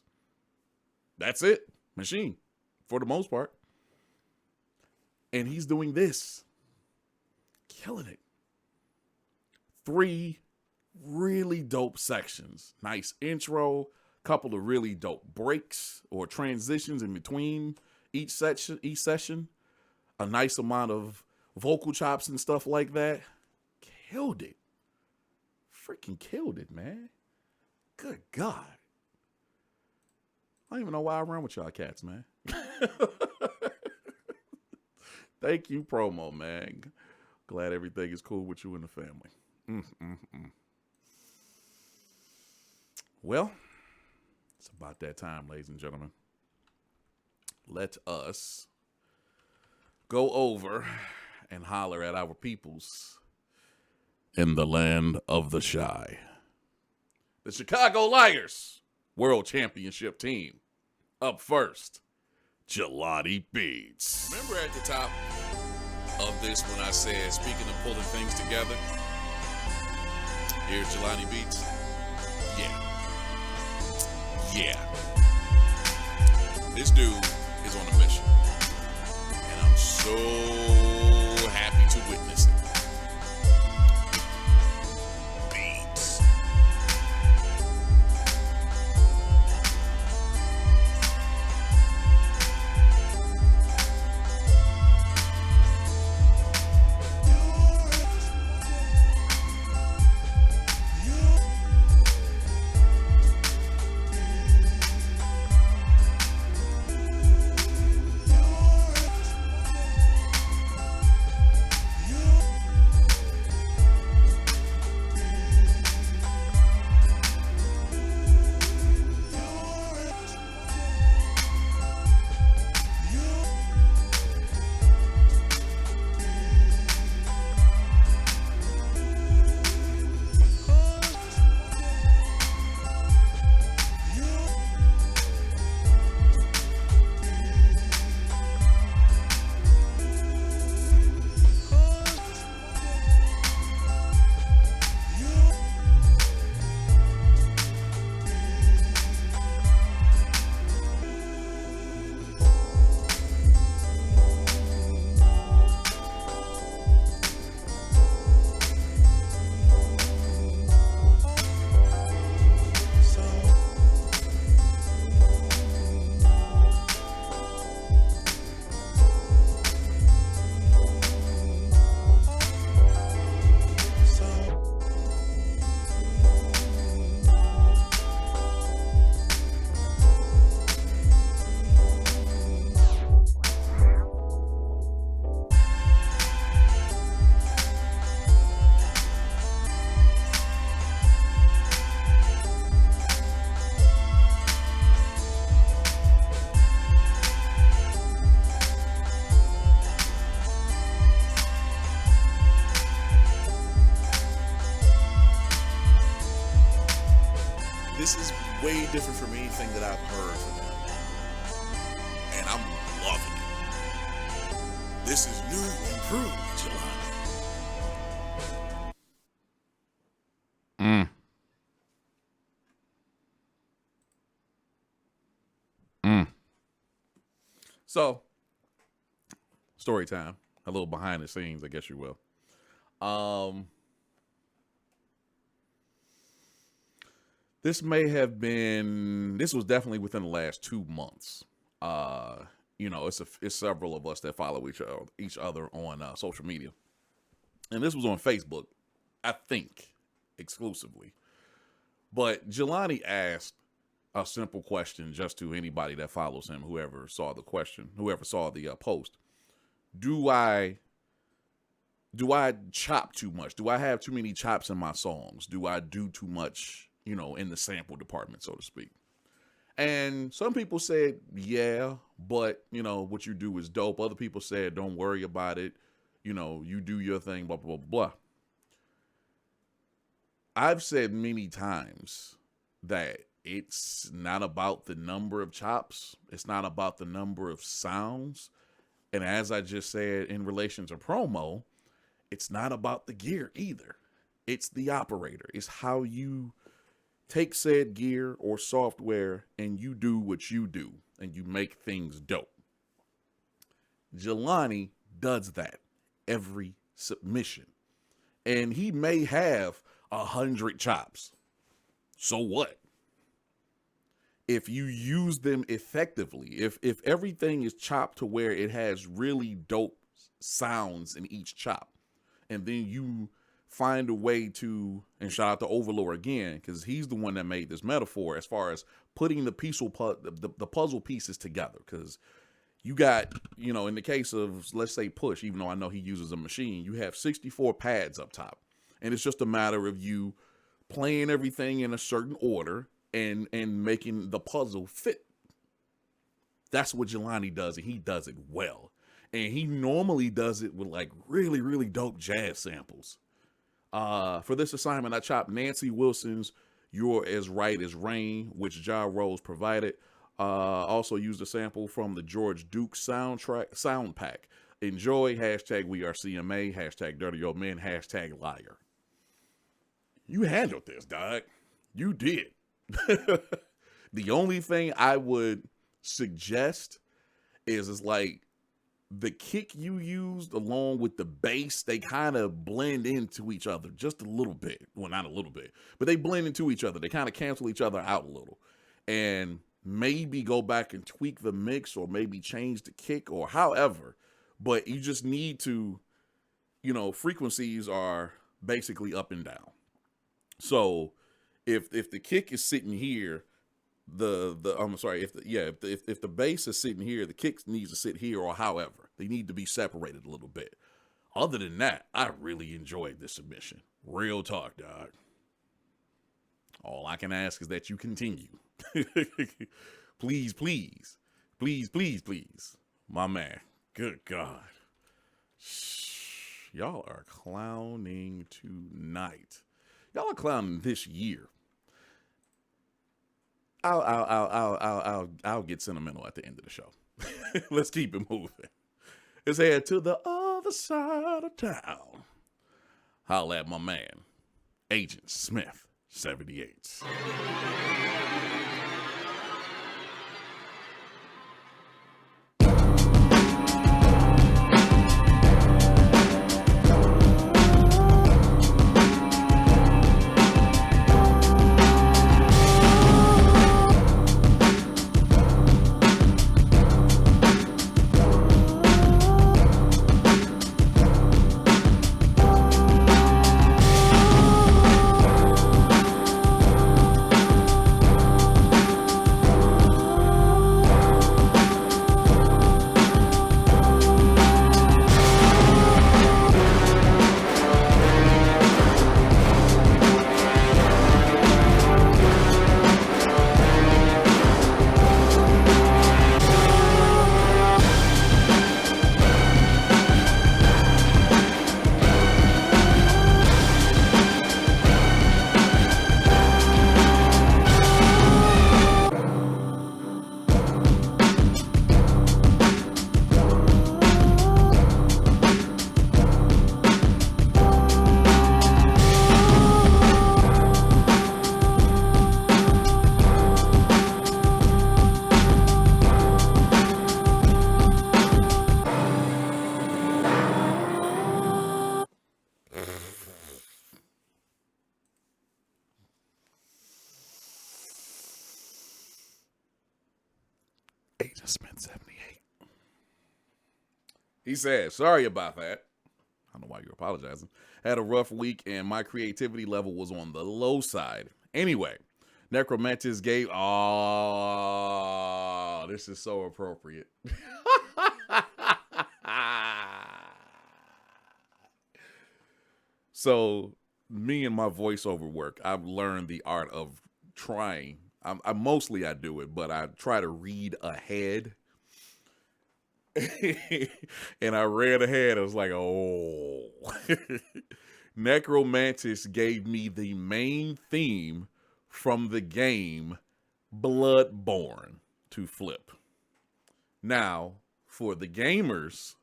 That's it. Machine. for the most part. And he's doing this. Killing it. 3 really dope sections. Nice intro, couple of really dope breaks or transitions in between each session. A nice amount of vocal chops and stuff like that. Killed it. Freaking killed it, man. Good God. I don't even know why I run with y'all cats, man. Thank you, promo, man. Glad everything is cool with you and the family. Well, it's about that time, ladies and gentlemen. Let us go over and holler at our peoples in the land of the shy. The Chicago Liars World Championship team. Up first, Jelani Beats. Remember at the top of this when I said, speaking of pulling things together, here's Jelani Beats. Yeah. This dude is on a mission. And I'm so happy to witness it. Beats. This is way different from anything that I've heard from them. And I'm loving it. This is new, improved, Jelani. So, story time. A little behind the scenes, I guess you will. This was definitely within the last 2 months. It's several of us that follow each other on social media. And this was on Facebook, I think, exclusively. But Jelani asked a simple question just to anybody that follows him, whoever saw the post. Do I chop too much? Do I have too many chops in my songs? Do I do too much, in the sample department, so to speak? And some people said, yeah, but, what you do is dope. Other people said, don't worry about it. You do your thing, blah, blah, blah, blah. I've said many times that it's not about the number of chops. It's not about the number of sounds. And as I just said in relation to promo, it's not about the gear either. It's the operator. It's how you take said gear or software and you do what you do and you make things dope. Jelani does that every submission. And he may have 100 chops. So what? If you use them effectively, if everything is chopped to where it has really dope sounds in each chop, and then you find a way to, and shout out to Overlord again, because he's the one that made this metaphor as far as putting the puzzle pieces together. Because you got, you know, in the case of, let's say, Push, even though I know he uses a machine, you have 64 pads up top. And it's just a matter of you playing everything in a certain order and making the puzzle fit. That's what Jelani does, and he does it well. And he normally does it with like really, really dope jazz samples. For this assignment, I chopped Nancy Wilson's You're As Right As Rain, which Ja Rose provided. Also used a sample from the George Duke sound pack. Enjoy, hashtag We Are CMA, hashtag Dirty Old Men, hashtag Liar. You handled this, dog. You did. The only thing I would suggest is like the kick you used along with the bass, they kind of blend into each other just a little bit. Well, not a little bit, but they blend into each other. They kind of cancel each other out a little. And maybe go back and tweak the mix or maybe change the kick or however. But you just need to, you know, frequencies are basically up and down. So if the kick is sitting here, if the bass is sitting here, the kick needs to sit here or however. They need to be separated a little bit. Other than that, I really enjoyed this submission. Real talk, dog. All I can ask is that you continue. Please, please, please, please, please. My man. Good God. Y'all are clowning tonight. Y'all are clowning this year. I'll get sentimental at the end of the show. Let's keep it moving. Let's head to the other side of town. Holla at my man, Agent Smith 78. Agent Smith 78. He said, sorry about that. I don't know why you're apologizing. Had a rough week and my creativity level was on the low side. Anyway, Necromantis gave... Oh, this is so appropriate. So, me and my voiceover work, I've learned the art of trying. I mostly do it, but I try to read ahead. And I read ahead. I was like, oh. Necromantis gave me the main theme from the game Bloodborne to flip. Now, for the gamers,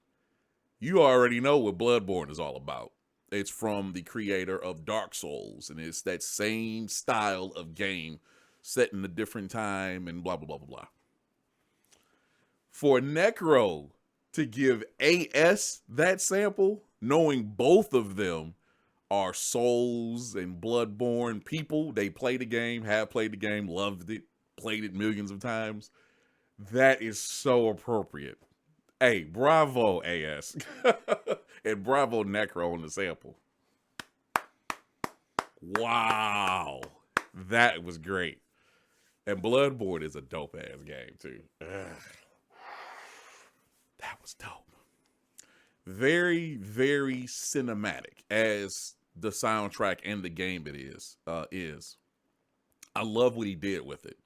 you already know what Bloodborne is all about. It's from the creator of Dark Souls, and it's that same style of game set in a different time and blah, blah, blah, blah, blah. For Necro to give AS that sample, knowing both of them are Souls and Bloodborne people. They play the game, have played the game, loved it, played it millions of times. That is so appropriate. Hey, bravo, AS. And bravo, Necro on the sample. Wow. That was great. And Bloodborne is a dope-ass game, too. Ugh. That was dope. Very, very cinematic, as the soundtrack and the game it is. I love what he did with it.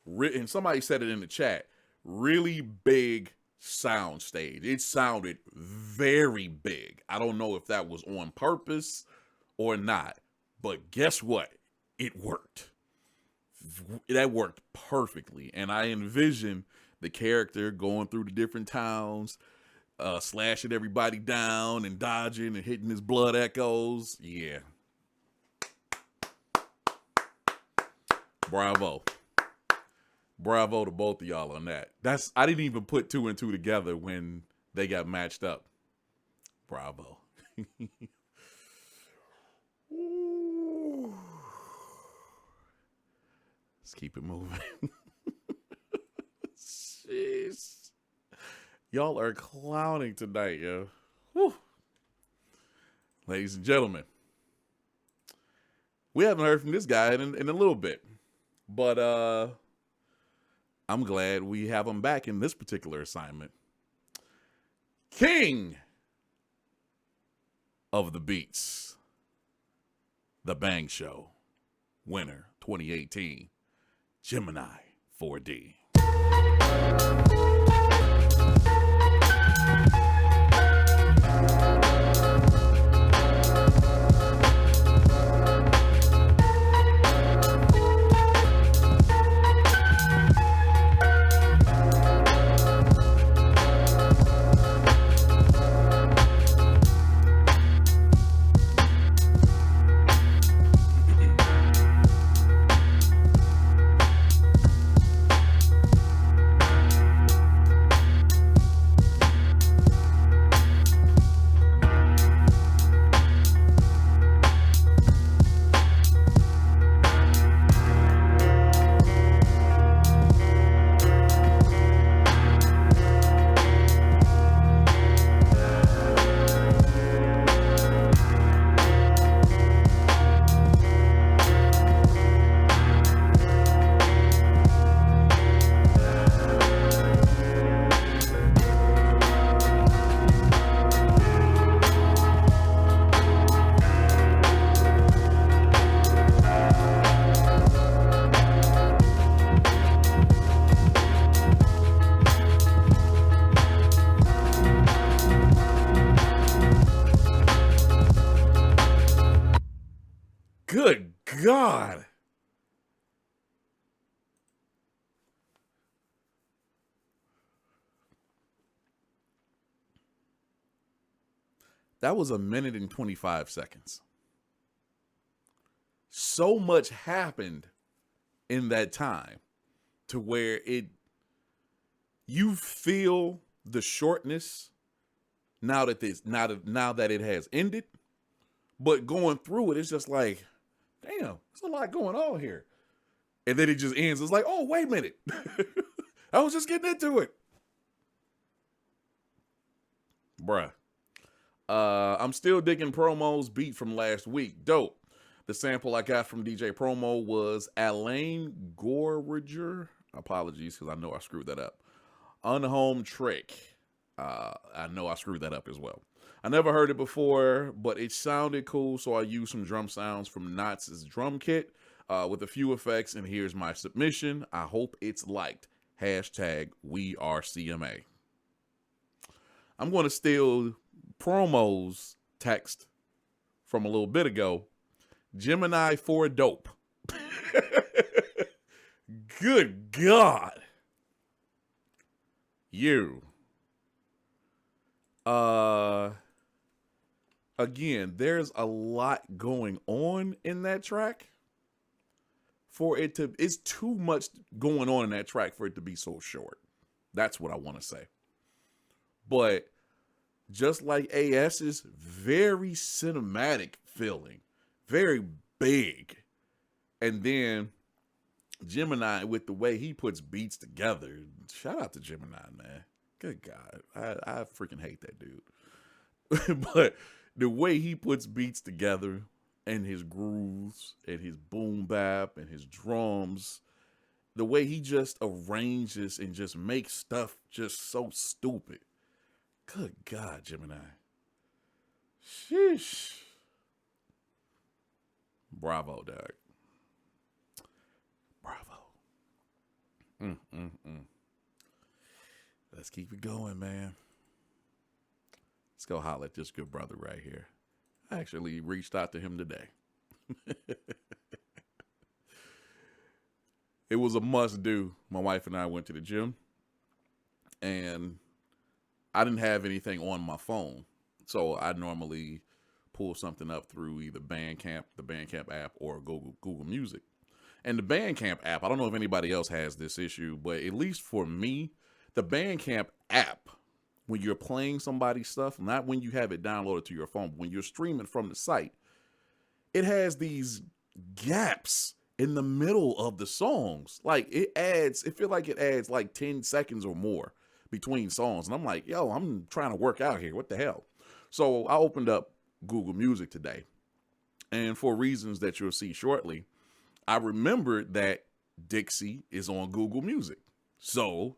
And somebody said it in the chat. Really big sound stage. It sounded very big. I don't know if that was on purpose or not, but guess what? It worked. That worked perfectly. And I envision the character going through the different towns, slashing everybody down and dodging and hitting his blood echoes. Yeah. Bravo. Bravo to both of y'all on that. I didn't even put 2 and 2 together when they got matched up. Bravo. Let's keep it moving. Jeez. Y'all are clowning tonight, yo. Whew. Ladies and gentlemen, we haven't heard from this guy in a little bit, but I'm glad we have him back in this particular assignment. King of the Beats, The Bang Show, winner 2018, Gemini 4D. Good God. That was 1 minute and 25 seconds. So much happened in that time to where you feel the shortness now that it has ended, but going through it, it's just like, damn, there's a lot going on here. And then it just ends. It's like, oh, wait a minute. I was just getting into it. Bruh. I'm still digging Promo's beat from last week. Dope. The sample I got from DJ Promo was Alain Gorager. Apologies, because I know I screwed that up. Unhome Trick. I know I screwed that up as well. I never heard it before, but it sounded cool, so I used some drum sounds from Knott's drum kit with a few effects, and here's my submission. I hope it's liked. Hashtag We Are CMA. I'm going to steal Promo's text from a little bit ago. Gemini 4 dope. Good God. You. Again, there's a lot going on in that track it's too much going on in that track for it to be so short. That's what I want to say. But just like AS's, very cinematic feeling, very big. And then Gemini, with the way he puts beats together, shout out to Gemini, man. Good God. I freaking hate that dude. But the way he puts beats together and his grooves and his boom bap and his drums, the way he just arranges and just makes stuff just so stupid. Good God, Gemini. Sheesh. Bravo, dog. Bravo. Let's keep it going, man. Let's go holler at this good brother right here. I actually reached out to him today. It was a must do. My wife and I went to the gym, and I didn't have anything on my phone. So I normally pull something up through either Bandcamp, the Bandcamp app, or Google Music. And the Bandcamp app, I don't know if anybody else has this issue, but at least for me, the Bandcamp app, when you're playing somebody's stuff, not when you have it downloaded to your phone, but when you're streaming from the site, it has these gaps in the middle of the songs. Like it feels like it adds like 10 seconds or more between songs. And I'm like, yo, I'm trying to work out here. What the hell? So I opened up Google Music today. And for reasons that you'll see shortly, I remembered that Dixie is on Google Music. So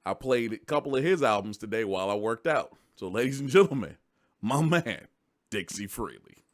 I played a couple of his albums today while I worked out. So ladies and gentlemen, my man, Dixie Freely.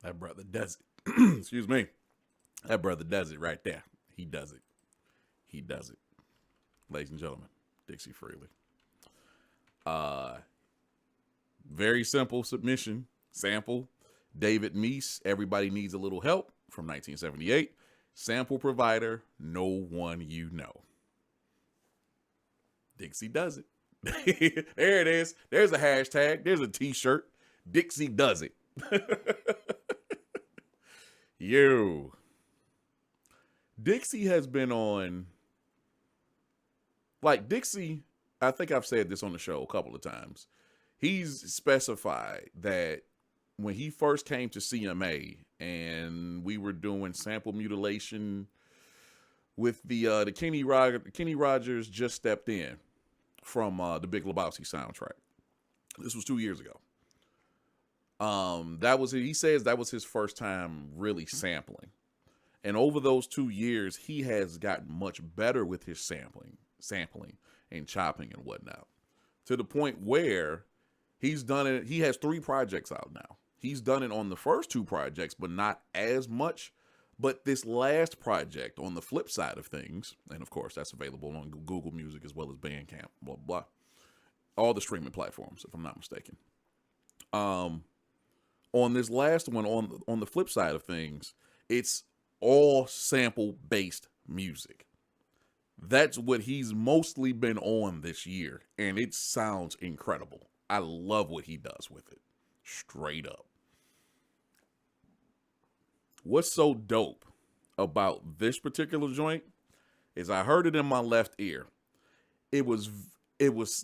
That brother does it. Excuse me. That brother does it right there. He does it. He does it. Ladies and gentlemen, Dixie Freely. Very simple submission. Sample. David Meese, Everybody Needs a Little Help from 1978. Sample provider, no one you know. Dixie does it. There it is. There's a hashtag. There's a t-shirt. Dixie does it. Yo. Dixie has been on, like Dixie, I think I've said this on the show a couple of times. He's specified that when he first came to CMA and we were doing sample mutilation with the Kenny Rogers Just Stepped In from the Big Lebowski soundtrack. This was 2 years ago. He says that was his first time really sampling. And over those 2 years, he has gotten much better with his sampling. and chopping and whatnot, to the point where he's done it. He has 3 projects out now. He's done it on the first 2 projects, but not as much. But this last project, on the flip side of things, and of course that's available on Google Music as well as Bandcamp, blah, blah, all the streaming platforms, if I'm not mistaken. On this last one, on the flip side of things, it's all sample-based music. That's what he's mostly been on this year, and it sounds incredible. I love what he does with it, straight up. What's so dope about this particular joint is I heard it in my left ear. It was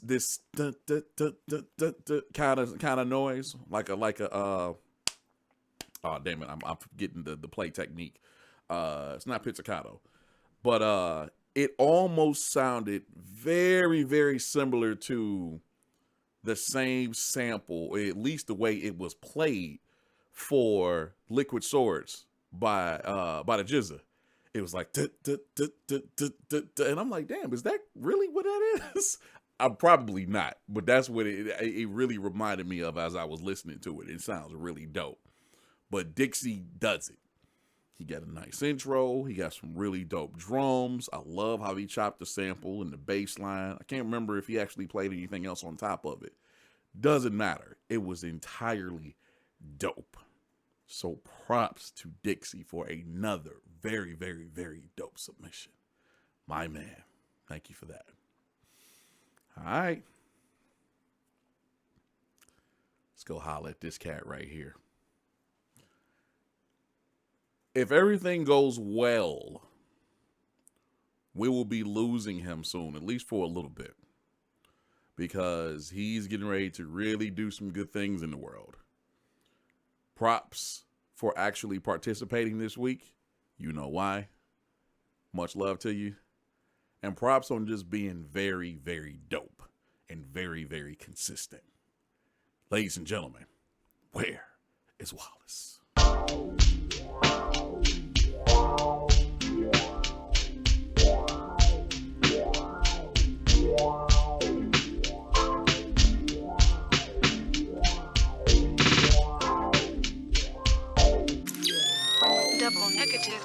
this kind of noise, like a oh damn it, I'm forgetting the play technique. It's not pizzicato, but it almost sounded very, very similar to the same sample, or at least the way it was played for Liquid Swords by the GZA. It was like, and I'm like, damn, is that really what that is? I'm probably not, but that's what it really reminded me of as I was listening to it. It sounds really dope. But Dixie does it. He got a nice intro. He got some really dope drums. I love how he chopped the sample and the bass line. I can't remember if he actually played anything else on top of it. Doesn't matter. It was entirely dope. So props to Dixie for another very, very, very dope submission. My man. Thank you for that. All right. Let's go holler at this cat right here. If everything goes well, we will be losing him soon, at least for a little bit, because he's getting ready to really do some good things in the world. Props for actually participating this week. You know why. Much love to you. And props on just being very, very dope and very, very consistent. Ladies and gentlemen, where is Wallace? Double negative.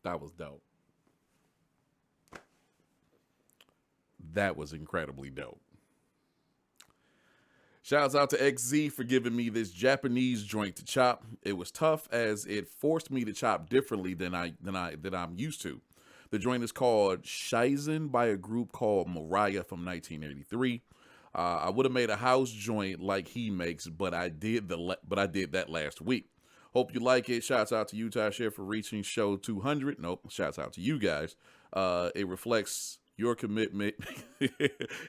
That was dope. That was incredibly dope. Shouts out to XZ for giving me this Japanese joint to chop. It was tough as it forced me to chop differently than I'm used to. The joint is called Shizen by a group called Mariah from 1983. I would have made a house joint like he makes, but I did that last week. Hope you like it. Shouts out to you, Tasherre, for reaching show 200. Nope, shouts out to you guys. It reflects your commitment,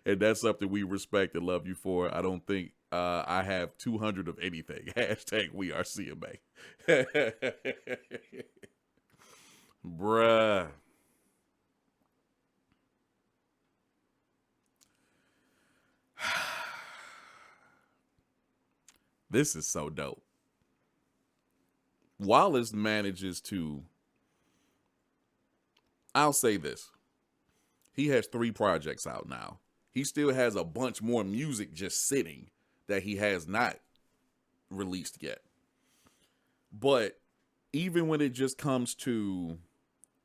and that's something we respect and love you for. I don't think I have 200 of anything. Hashtag we are CMA. Bruh. This is so dope. Wallace manages to, I'll say this. He has 3 projects out now. He still has a bunch more music just sitting that he has not released yet. But even when it just comes to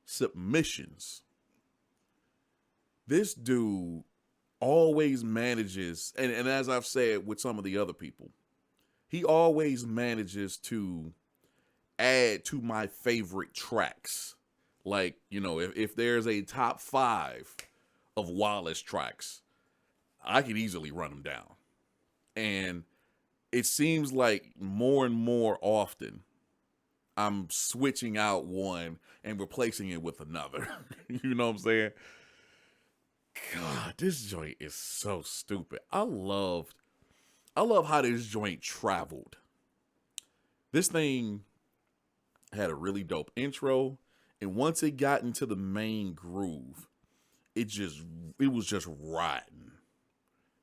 submissions, this dude always manages, and as I've said with some of the other people, he always manages to add to my favorite tracks. Like, you know, if there's a top 5 of Wallace tracks, I could easily run them down. And it seems like more and more often I'm switching out one and replacing it with another. You know what I'm saying? God, this joint is so stupid. I love how this joint traveled. This thing had a really dope intro, and once it got into the main groove, it was just riding.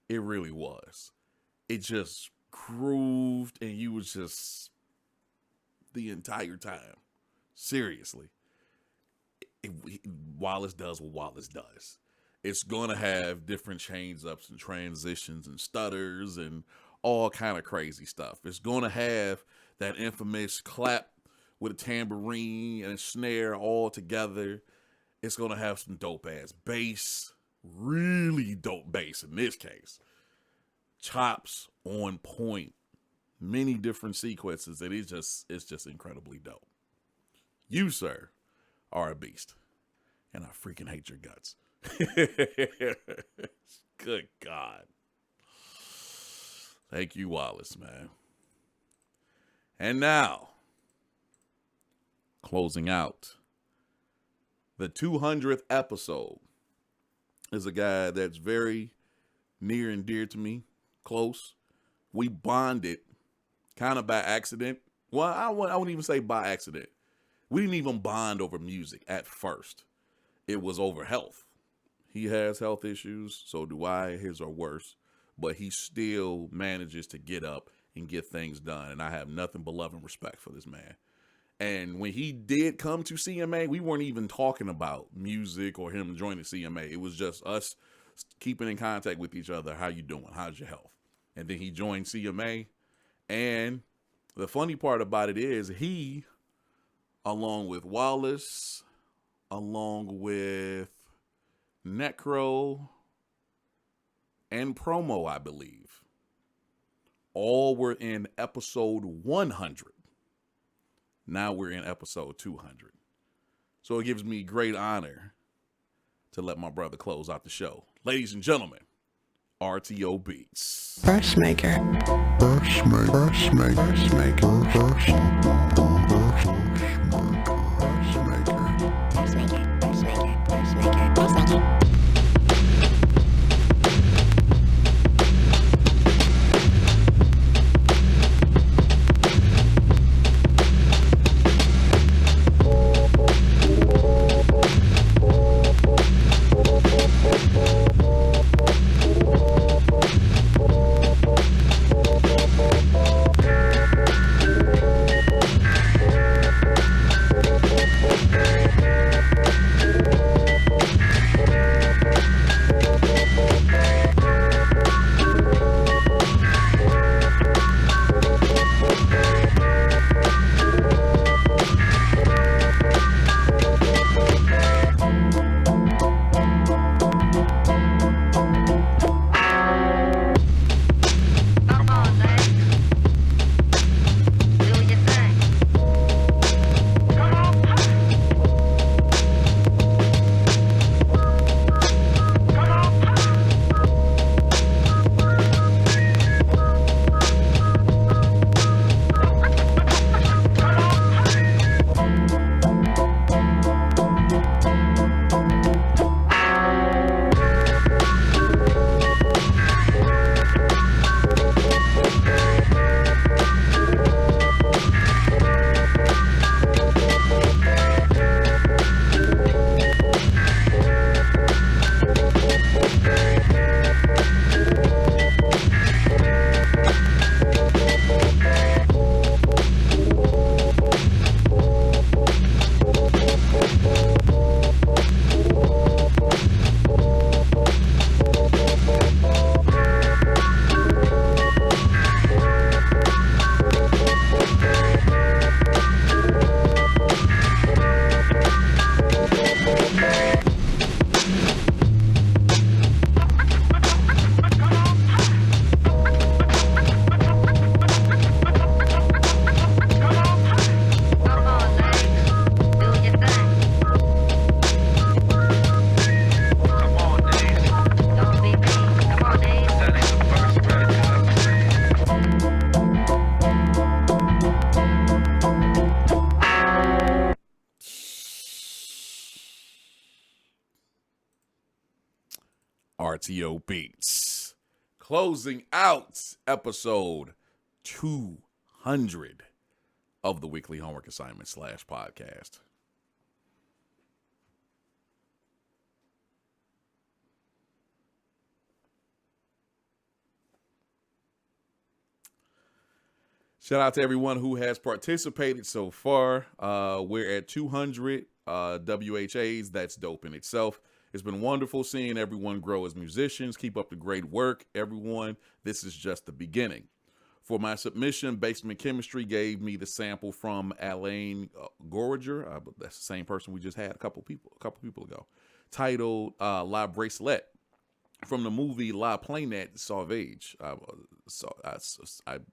It really was. It just grooved, and you was just the entire time. Seriously. Wallace does what Wallace does. It's going to have different change ups and transitions and stutters and all kind of crazy stuff. It's going to have that infamous clap with a tambourine and a snare all together. It's going to have some dope ass bass, really dope bass in this case. Chops on point, many different sequences, and it's just incredibly dope. You, sir, are a beast, and I freaking hate your guts. Good God. Thank you, Wallace, man. And now, closing out the 200th episode is a guy that's very near and dear to me, close. We bonded kind of by accident. Well, I wouldn't even say by accident. We didn't even bond over music at first. It was over health. He has health issues, so do I. His are worse, but he still manages to get up and get things done, and I have nothing but love and respect for this man. And when he did come to CMA, we weren't even talking about music or him joining CMA. It was just us keeping in contact with each other. How you doing? How's your health? And then he joined CMA, and the funny part about it is he, along with Wallace, along with Necro and Promo, I believe, all were in episode 100. Now we're in episode 200. So it gives me great honor to let my brother close out the show. Ladies and gentlemen, RTO Beats. Verse maker. Verse maker. Verse maker. Verse maker. Verse maker. RTO Beats. Closing out episode 200 of the weekly homework assignment / podcast. Shout out to everyone who has participated so far. We're at 200 WHAs. That's dope in itself. It's been wonderful seeing everyone grow as musicians. Keep up the great work, everyone. This is just the beginning. For my submission, Basement Chemistry gave me the sample from Alain Gorager. That's the same person we just had a couple people ago. Titled La Bracelet from the movie La Planète Sauvage.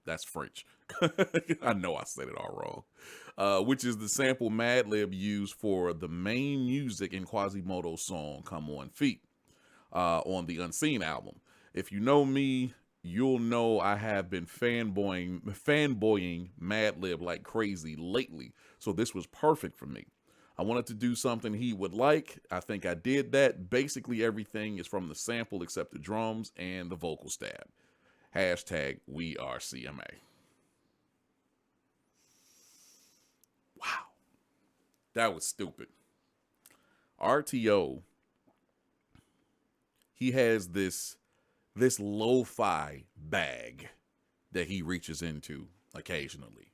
That's French. I know I said it all wrong. Which is the sample Madlib used for the main music in Quasimodo's song Come On Feet on the Unseen album. If you know me, you'll know I have been fanboying Madlib like crazy lately. So this was perfect for me. I wanted to do something he would like. I think I did that. Basically everything is from the sample except the drums and the vocal stab. Hashtag we are CMA. Wow. That was stupid. RTO, he has this lo-fi bag that he reaches into occasionally.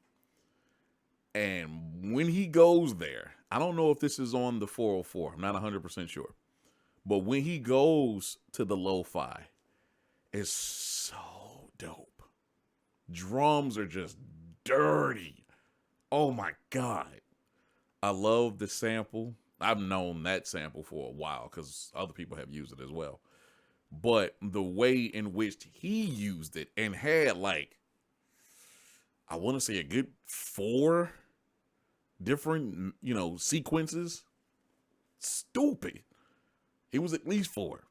And when he goes there, I don't know if this is on the 404. I'm not 100% sure. But when he goes to the lo-fi, it's so dope. Drums are just dirty. Oh my God. I love the sample. I've known that sample for a while because other people have used it as well. But the way in which he used it and had like, I want to say a good 4 different, sequences. Stupid. It was at least 4.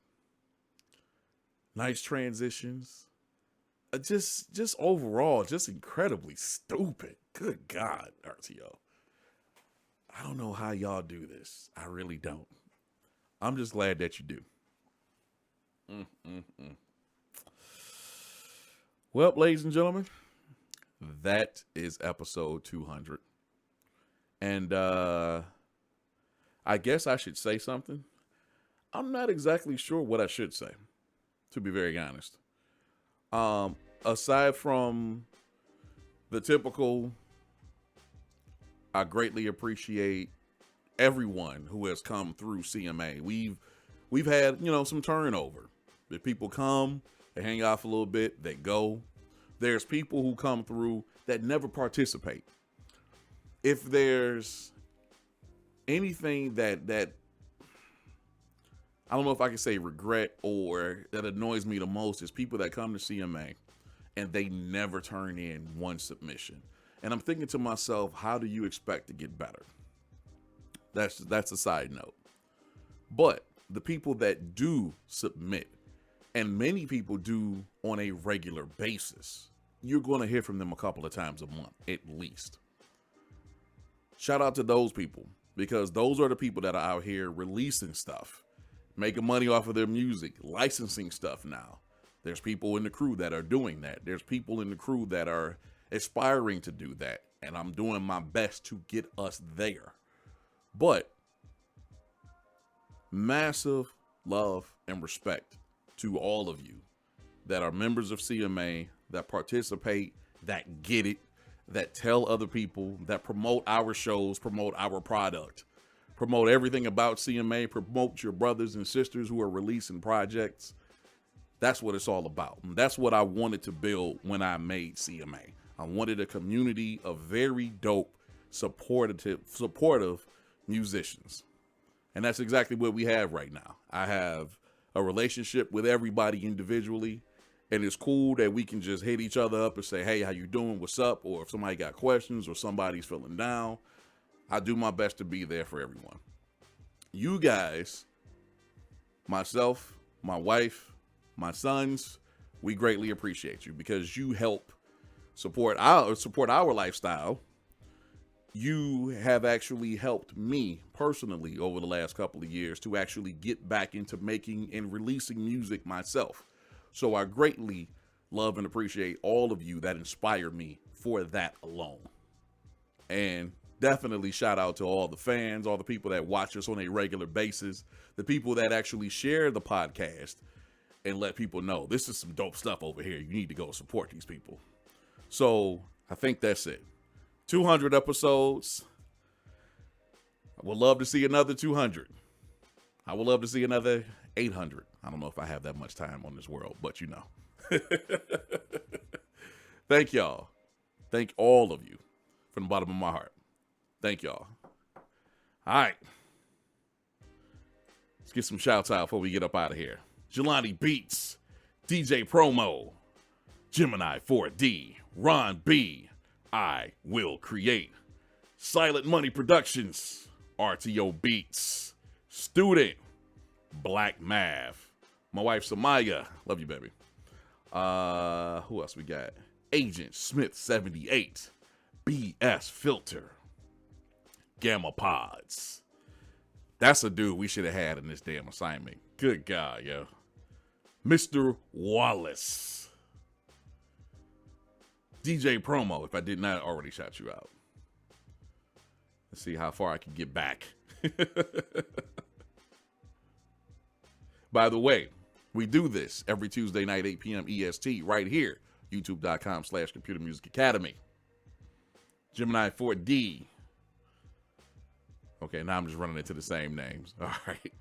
Nice transitions. Just overall, just incredibly stupid. Good God, RTO. I don't know how y'all do this. I really don't. I'm just glad that you do. Well, ladies and gentlemen, that is episode 200. And I guess I should say something. I'm not exactly sure what I should say, to be very honest. Aside from the typical, I greatly appreciate everyone who has come through CMA. We've had, some turnover. The people come, they hang out for a little bit, they go. There's people who come through that never participate. If there's anything that I don't know if I can say regret or that annoys me the most is people that come to CMA and they never turn in one submission. And I'm thinking to myself, how do you expect to get better? That's a side note. But the people that do submit, and many people do on a regular basis, you're going to hear from them a couple of times a month, at least. Shout out to those people, because those are the people that are out here releasing stuff, making money off of their music, licensing stuff now. There's people in the crew that are doing that. There's people in the crew that are aspiring to do that. And I'm doing my best to get us there. But massive love and respect to all of you that are members of CMA, that participate, that get it, that tell other people, that promote our shows, promote our product, promote everything about CMA, promote your brothers and sisters who are releasing projects. That's what it's all about. And that's what I wanted to build when I made CMA. I wanted a community of very dope, supportive musicians. And that's exactly what we have right now. I have a relationship with everybody individually, and it's cool that we can just hit each other up and say, hey, how you doing? What's up? Or if somebody got questions or somebody's feeling down, I do my best to be there for everyone. You guys, myself, my wife, my sons, we greatly appreciate you because you help support our lifestyle you have actually helped me personally over the last couple of years to actually get back into making and releasing music myself. So I greatly love and appreciate all of you that inspire me for that alone. And definitely shout out to all the fans, all the people that watch us on a regular basis, the people that actually share the podcast and let people know this is some dope stuff over here. You need to go support these people. So I think that's it. 200 episodes. I would love to see another 200. I would love to see another 800. I don't know if I have that much time on this world, but you know. Thank y'all. Thank all of you from the bottom of my heart. Thank y'all. All right. Let's get some shouts out before we get up out of here. Jelani Beats, DJ Promo, Gemini 4D, Ron B, I Will Create, Silent Money Productions, RTO Beats, Student, Black Math, my wife Samaya, love you, baby. Who else we got? Agent Smith 78, BS Filter, Gamma Pods. That's a dude we should have had in this damn assignment. Good God, yo. Mr. Wallace. DJ Promo, if I did not already shout you out. Let's see how far I can get back. By the way, we do this every Tuesday night, 8 p.m. EST, right here, youtube.com/Computer Music Academy. Gemini 4D. Okay, now I'm just running into the same names. All right.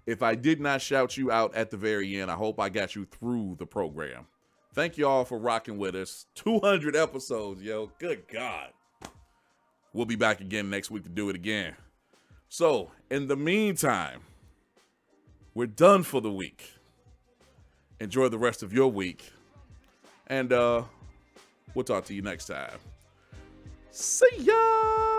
If I did not shout you out at the very end, I hope I got you through the program. Thank you all for rocking with us. 200 episodes, yo. Good God. We'll be back again next week to do it again. So, in the meantime, we're done for the week. Enjoy the rest of your week. And we'll talk to you next time. See ya!